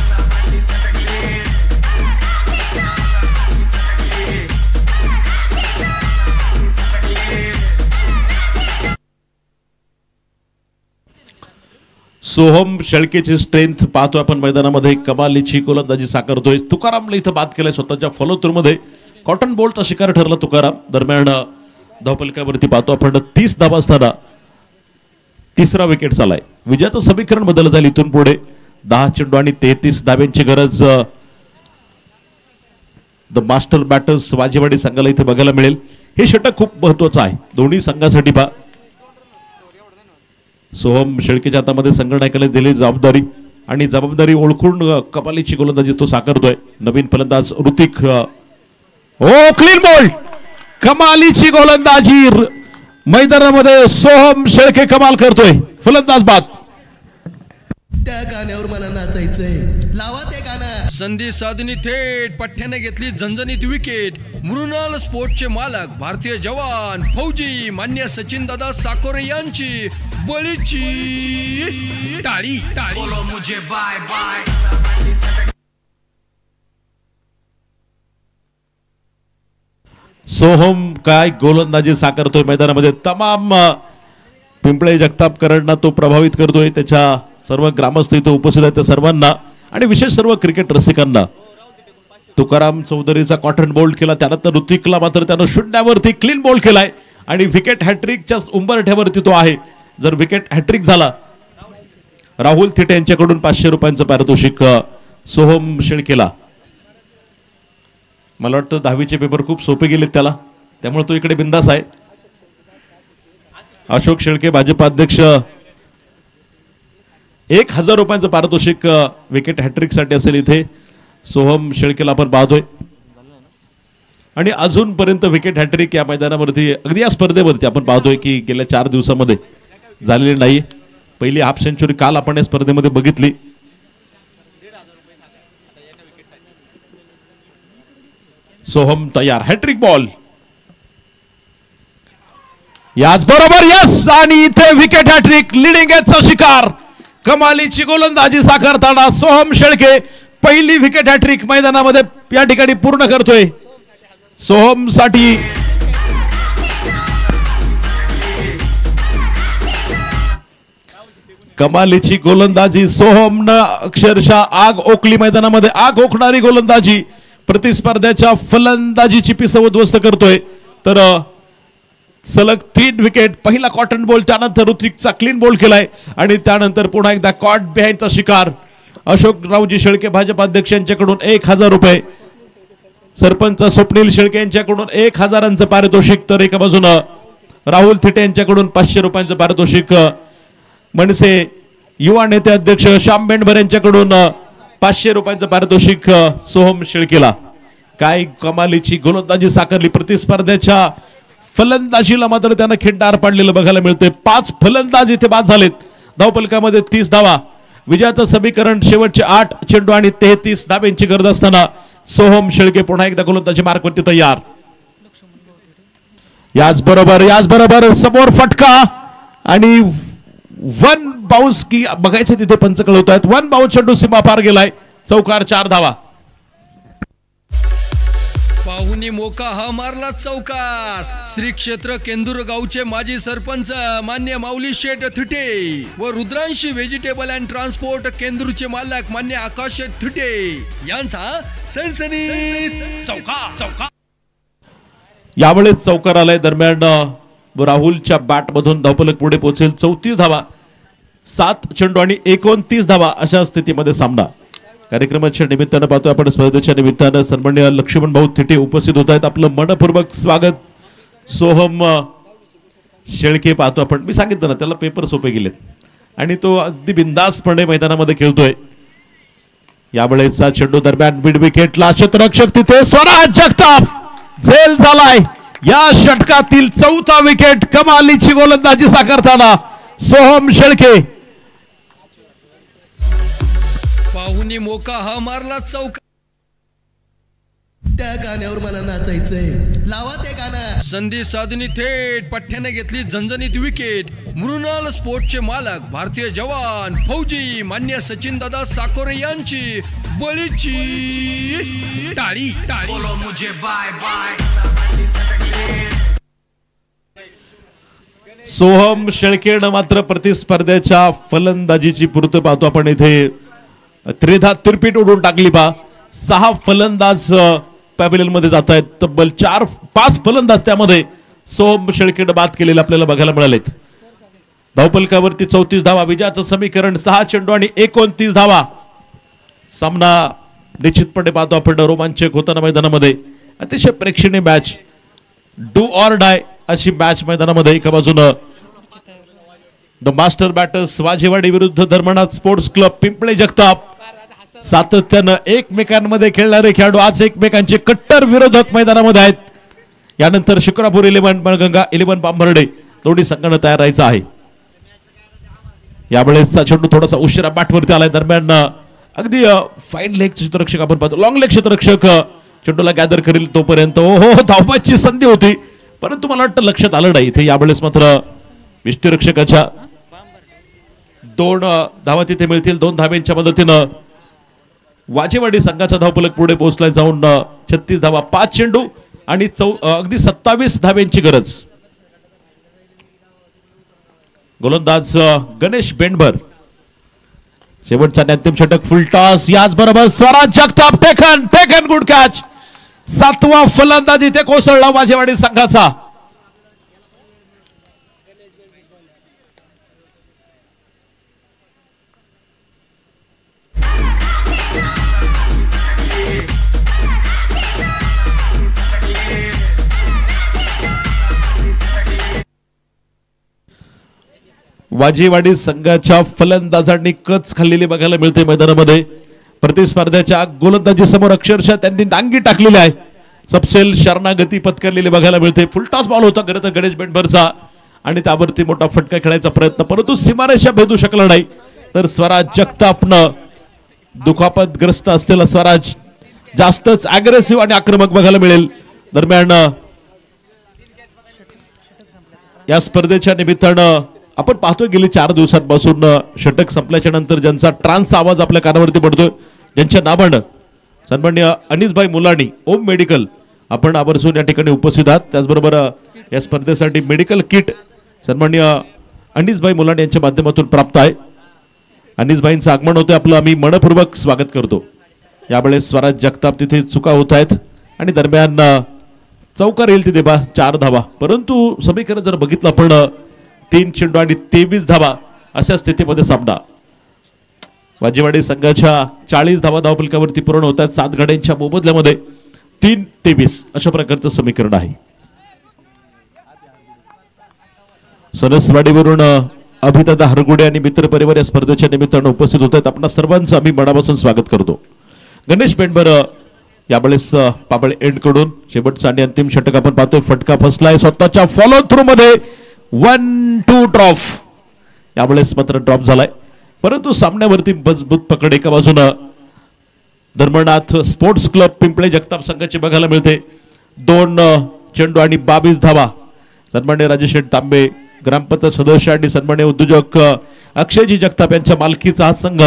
सोहम शेळकेची स्ट्रेंथ पाहतोय आपण मैदानामध्ये. कमालीची गोलंदाजी साकारतोय. तुकारामला इथं बाद केलाय स्वतःच्या फॉलोथ्रूमध्ये. कॉटन बॉलचा शिकार ठरला तुकाराम. दरम्यान धावफलकावरती पाहतो आपण 30 धावा असताना 3रा विकेट चालाय. विजयाचं समीकरण बदल झालं इथून पुढे. 10 चेंडू आणि 33 धाब्यांची गरज द मास्टर बॅटर्स वाजेवाडी संघाला इथे बघायला मिळेल. हे षटक खूप महत्वाचं आहे दोन्ही संघासाठी. पहा सोहम शेळकेच्या हातामध्ये संघनायकाने दिली जबाबदारी आणि जबाबदारी ओळखून कमालीची गोलंदाजी तो साकारतोय. नवीन फलंदाज ऋतिक. Clean ball. कमालीची गोलंदाजी मैदानामध्ये सोहम शेळके कमाल करतोय. फलंदाज बाद. त्या गाण्यावर मला नाचायचंय. लावा ते गाणं. संधी साधनी थेट पठ्ठ्याने घेतली झणझणीत विकेट. मृणाल स्पोर्ट्सचे मालक भारतीय जवान फौजी मान्य सचिन दादा साकोरे यांची बळीची टाळी. बोलो मुझे बाय बाय. सोहम काय गोलंदाजी साकारतोय मैदानामध्ये. तमाम पिंपळे जगतापकरांना तो प्रभावित करतोय. त्याच्या सर्व ग्रामस्थ इथे उपस्थित आहेत त्या सर्वांना आणि विशेष सर्व क्रिकेट रसिकांना. तुकाराम चौधरीचा कॉटन बोल्ड केला. त्यानंतर ऋतिकला मात्र त्यानं शून्यावरती क्लीन बोल्ड केलाय आणि विकेट हॅट्रिकच्या उंबरठ्यावरती तो आहे. जर विकेट हॅट्रिक झाला राहुल थिटे यांच्याकडून 500 रुपयांचं पारितोषिक सोहम शेळकेला. मला वाटतं 10वीचे पेपर खूप सोपे गेलेत त्याला, त्यामुळे तो इकडे बिंदास आहे. अशोक शेळके भाजपा अध्यक्ष 1000 रुपयांचं पारितोषिक विकेट हॅट्रिक साठी असेल इथे. सोहम शेळकेला आपण पाहतोय आणि अजूनपर्यंत विकेट हॅट्रिक या मैदानावरती अगदी या स्पर्धेवरती आपण पाहतोय की गेल्या 4 दिवसामध्ये झालेली नाही. पहिली हाफ सेंचुरी काल आपण या स्पर्धेमध्ये बघितली. सोहम तयार. हॅट्रिक बॉल याच बरोबर. यस. आणि इथे विकेट हॅट्रिक. लिडिंग एजचा शिकार. कमालीची गोलंदाजी साकारताना सोहम शेळके पहिली विकेट हॅट्रिक मैदानामध्ये या ठिकाणी पूर्ण करतोय. सोहम साठी कमालीची गोलंदाजी. सोहमनं अक्षरशः आग ओकली मैदानामध्ये. आग ओकणारी गोलंदाजी प्रतिस्पर्ध्याच्या फलंदाजीची पिसं उद्ध्वस्त करतोय. तर सलग 3 विकेट. पहिला कॉटन बॉल, त्यानंतर ऋतिकचा क्लीन बॉल केलाय आणि त्यानंतर पुन्हा एकदा कॉट बिहाइंडचा शिकार. अशोकरावजी शेळके भाजप अध्यक्षांच्याकडून 1000 रुपये, सरपंच स्वप्नील शेळके यांच्याकडून 1000चं पारितोषिक, तर एका बाजूनं राहुल थिटे यांच्याकडून 500 रुपयांचं पारितोषिक. मनसे युवा नेते अध्यक्ष श्याम बेंडभर यांच्याकडून 500 रुपयांचं पारितोषिक सोहम शेळकेला. काय कमालीची गोलंदाजी साकारली. प्रतिस्पर्ध्याच्या फलंदाजीला मात्र त्यानं खिंडार पाडलेलं बघायला मिळतंय. 5 फलंदाज इथे बाद झालेत. धावफलकामध्ये 30 धावा. विजयाचं समीकरण शेवटचे 8 चेंडू आणि 33 धाब्यांची गरज असताना सोहम शेळके पुन्हा एकदा गोलंदाजी मार्कवरती तयार. याचबरोबर समोर फटका आणि 1 बाउन्स की बघायचं तिथे पंच कळवत आहेत. 1 बाउन्स चेंडू सीमा पार गेलाय. चौकार 4 धावा. पाहुणी मोका हा मारला चौकास. श्री क्षेत्र केंदूर गावचे माजी सरपंच मान्य माऊली शेठ थिटे व रुद्रांशी व्हेजिटेबल अँड ट्रान्सपोर्ट केंदूरचे मालक मान्य आकाश थिटे यांचा सनसनीत चौका. यावेळेस चौकार आलाय. दरम्यान राहुलच्या बॅट मधून धावफलक पुढे पोहोचेल. 34 धावा, 7 चेंडू आणि 29 धावा अशा स्थितीमध्ये सामना. कार्यक्रमाच्या निमित्तानं पाहतोय आपण स्पर्धेच्या निमित्तानं सन्माननीय लक्ष्मण भाऊ थिटे उपस्थित होत आहेत. आपलं मनपूर्वक स्वागत. सोहम शेळके पाहतो आपण. मी सांगितलं ना त्याला पेपर सोपे गेलेत आणि तो अगदी बिंदासपणे मैदानामध्ये खेळतोय. यावेळेचा चेंडू दरम्यान मिड विकेटला क्षेत्ररक्षक तिथे स्वराज जगताप झेल झालाय. या षटकातील 4था विकेट. कमालीची गोलंदाजी साकारताना सोहम शेळके. पाहुणी मोका हा मारला चौका. त्या गाण्यावर मला नाचायचंय. लावा ते गाणं. संधी साधनी थेट पठ्ठ्याने घेतली झणझणीत विकेट. मृणाल स्पोर्टचे मालक भारतीय जवान फौजी मान्य सचिन दादा साकोरे यांची बळीची टाळी. सोहम शेळकेनं मात्र प्रतिस्पर्ध्याच्या फलंदाजीची पूर्त पाहतो आपण. इथे त्रिधा तिरपीट उडून टाकली. 6 फलंदाज पॅव्हिलियन मध्ये जात आहेत. तब्बल 5 फलंदाज त्यामध्ये सोहम शेळकेनं बाद केलेले आपल्याला बघायला मिळालेत. धावफलकावरती 34 धावा. विजयाचं समीकरण 6 चेंडू आणि 29 धावा. सामना निश्चितपणे पाहतो आपण रोमांचक होताना मैदानामध्ये. अतिशय प्रेक्षणीय मॅच, डू ऑर डाय अशी मॅच मैदानामध्ये. एका बाजूनं द मास्टर बॅटर्स वाजेवाडी विरुद्ध धर्मनाथ स्पोर्ट्स क्लब पिंपळे जगताप. सातत्यानं एकमेकांमध्ये खेळणारे खेळाडू आज एकमेकांचे कट्टर विरोधक मैदानामध्ये आहेत. यानंतर शुक्रापूर 11 बळगंगा 11 पांभर्डे दोन्ही संघानं तयार राहायचं आहे. यावेळेसचा चेंडू थोडासा उशिरा बॅटवरती आलाय. दरम्यान अगदी फाईन लेग क्षेत्ररक्षक आपण पाहतो. लॉंग लेग क्षेत्ररक्षक चेंडूला गॅदर करेल तोपर्यंत धावपाची संधी होती, परंतु मला वाटतं लक्षात आलं नाही इथे. यावेळेस मात्र विष्टीरक्षकाच्या 2 धावा तिथे मिळतील. 2 धाब्यांच्या मदतीनं वाजेवाडी संघाचा धावफलक पुढे पोहोचलाय जाऊन 36 धावा. 5 चेंडू आणि अगदी 27 धाब्यांची गरज. गोलंदाज गणेश बेंडभर. शेवटचा अंतिम षटक फुल टॉस. याचबरोबर Swaraj Jagtap taken good catch. 7वा फलंदाज इथे कोसळला वाजेवाडी संघाचा. वाजेवाडी संघाच्या फलंदाजांनी कच खाल्लेली बघायला मिळते मैदानामध्ये. प्रतिस्पर्ध्याच्या गोलंदाजी समोर अक्षरशः त्यांनी डांगी टाकलेली आहे. सबसेल शरणागती पत्करलेली बघायला मिळते. फुलटॉस बॉल होता खरं तर गणेश बेंडभरचा आणि त्यावरती मोठा फटका खेळायचा प्रयत्न, परंतु सीमारेषा भेदू शकला नाही. तर स्वराज जगतापनं दुखापतग्रस्त असलेला स्वराज जास्तच अग्रेसिव्ह आणि आक्रमक बघायला मिळेल. दरम्यान या स्पर्धेच्या निमित्तानं आपण पाहतोय गेली 4 दिवसांपासून षटक संपल्याच्या नंतर ज्यांचा ट्रान्सचा आवाज आपल्या कानावरती पडतोय, ज्यांच्या नावानं सन्माननीय अनिसभाई मुलानी ओम मेडिकल आपण आवर्जून या ठिकाणी उपस्थित आहात. त्याचबरोबर या स्पर्धेसाठी मेडिकल किट सन्माननीय अनिसभाई मुलानी यांच्या माध्यमातून प्राप्त आहे. अनिसभाईंचं आगमन होतं आपलं आम्ही मनपूर्वक स्वागत करतो. यावेळेस स्वराज जगताप तिथे चुका होत आहेत आणि दरम्यान चौकार येईल तिथे 4 धावा, परंतु समीकरण जर बघितलं आपण 3 चेंडू आणि 23 धावा अशा स्थितीमध्ये सामना. वाजेवाडी संघाच्या 40 धावा धावफलकावरती पूर्ण होतात. 7 गड्यांच्या मोबदल्यामध्ये 3-23 अशा प्रकारचं समीकरण आहे. सणसवाडीवरून अभिदादा हरगुडे आणि मित्र परिवार या स्पर्धेच्या निमित्तानं उपस्थित होत आहेत. आपणा सर्वांचं आम्ही मनापासून स्वागत करतो. गणेश पेंडबर यावेळेस पाबळ एंड कडून शेवटचा आणि अंतिम षटक आपण पाहतोय. फटका फसलाय स्वतःच्या फॉलो थ्रू मध्ये 1-2 ड्रॉप. यावेळेस मात्र ड्रॉप झालाय, परंतु सामन्यावरती मजबूत पकड एका बाजूनं धर्मनाथ स्पोर्ट्स क्लब पिंपळे जगताप संघाची बघायला मिळते. 2 चेंडू आणि 22 धावा. सन्मान्य राजेश तांबे ग्रामपंचायत सदस्य आणि सन्मान्य उद्योजक अक्षयजी जगताप यांच्या मालकीचा हा संघ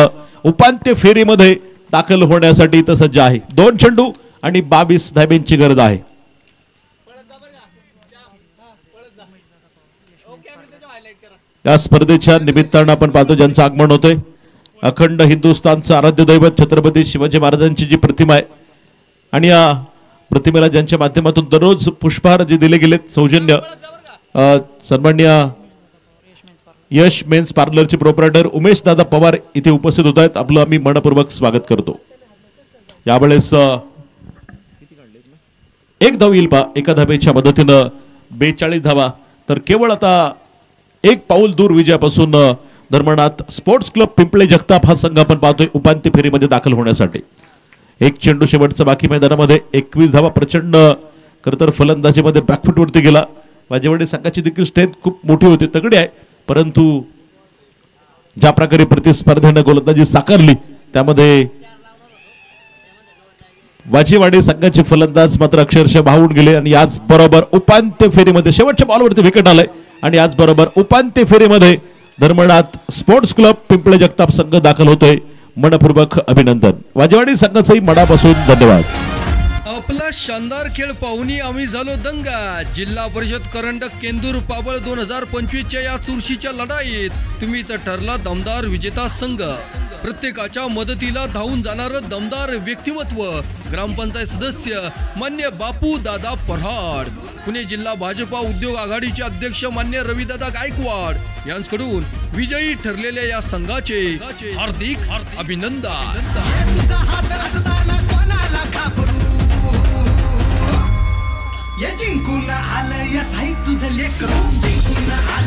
उपांत्य फेरीमध्ये दाखल होण्यासाठी इथं सज्ज आहे. 2 चेंडू आणि 22 धाब्यांची गरज आहे. या स्पर्धेच्या निमित्तानं आपण पाहतो ज्यांचं आगमन होतंय. अखंड हिंदुस्थानचं आराध्य दैवत छत्रपती शिवाजी महाराजांची जी प्रतिमा आहे आणि या प्रतिमेला ज्यांच्या माध्यमातून दररोज पुष्पहार जे दिले गेलेत सौजन्य, सन्मान्य यश मेन्स पार्लरचे प्रोप्रायटर उमेश दादा पवार इथे उपस्थित होत आहेत. आपलं आम्ही मनपूर्वक स्वागत करतो. यावेळेस 1 धाव येईल एका धाब्याच्या मदतीनं 42 धावा. तर केवळ आता 1 पाऊल दूर विजयापासून धर्मनाथ स्पोर्ट्स क्लब पिंपळे जगताप हा संघ आपण पाहतोय उपांत्य फेरीमध्ये दाखल होण्यासाठी. 1 चेंडू शेवटचा बाकी मैदानामध्ये 21 धावा. प्रचंड खरंतर फलंदाजीमध्ये बॅकफुटवरती गेला. वाजेवाडी संघाची देखील स्ट्रेंथ खूप मोठी होती, तगडी आहे, परंतु ज्या प्रकारे प्रतिस्पर्धेनं गोलंदाजी साकारली त्यामध्ये वाजेवाडी संघाचे फलंदाज मात्र अक्षरशः भावून गेले आणि याच बरोबर उपांत्य फेरीमध्ये शेवटच्या बॉलवरती विकेट आलाय आणि याच बरोबर उपांत्य फेरीमध्ये धर्मनाथ स्पोर्ट्स क्लब पिंपळे जगताप संघ दाखल होतोय. मनपूर्वक अभिनंदन. वाजेवाडी संघाचंही मनापासून धन्यवाद. आपला शानदार खेळ पाहुणी आम्ही झालो दंगा. जिल्हा परिषद करंडक केंदूर पाबळ 2025च्या या चुरशीच्या लढाईत तुम्हीच ठरला दमदार विजेता संघ. प्रत्येकाच्या मदतीला धावून जाणारं दमदार व्यक्तिमत्व ग्रामपंचायत सदस्य मान्य बापू दादा पराड, पुणे जिल्हा भाजपा उद्योग आघाडीचे अध्यक्ष मान्य रविदादा गायकवाड यांच्याकडून विजयी ठरलेल्या या संघाचे हार्दिक अभिनंदन. जिंकून आलं या साई तुझं लेकरू जिंकून आलं.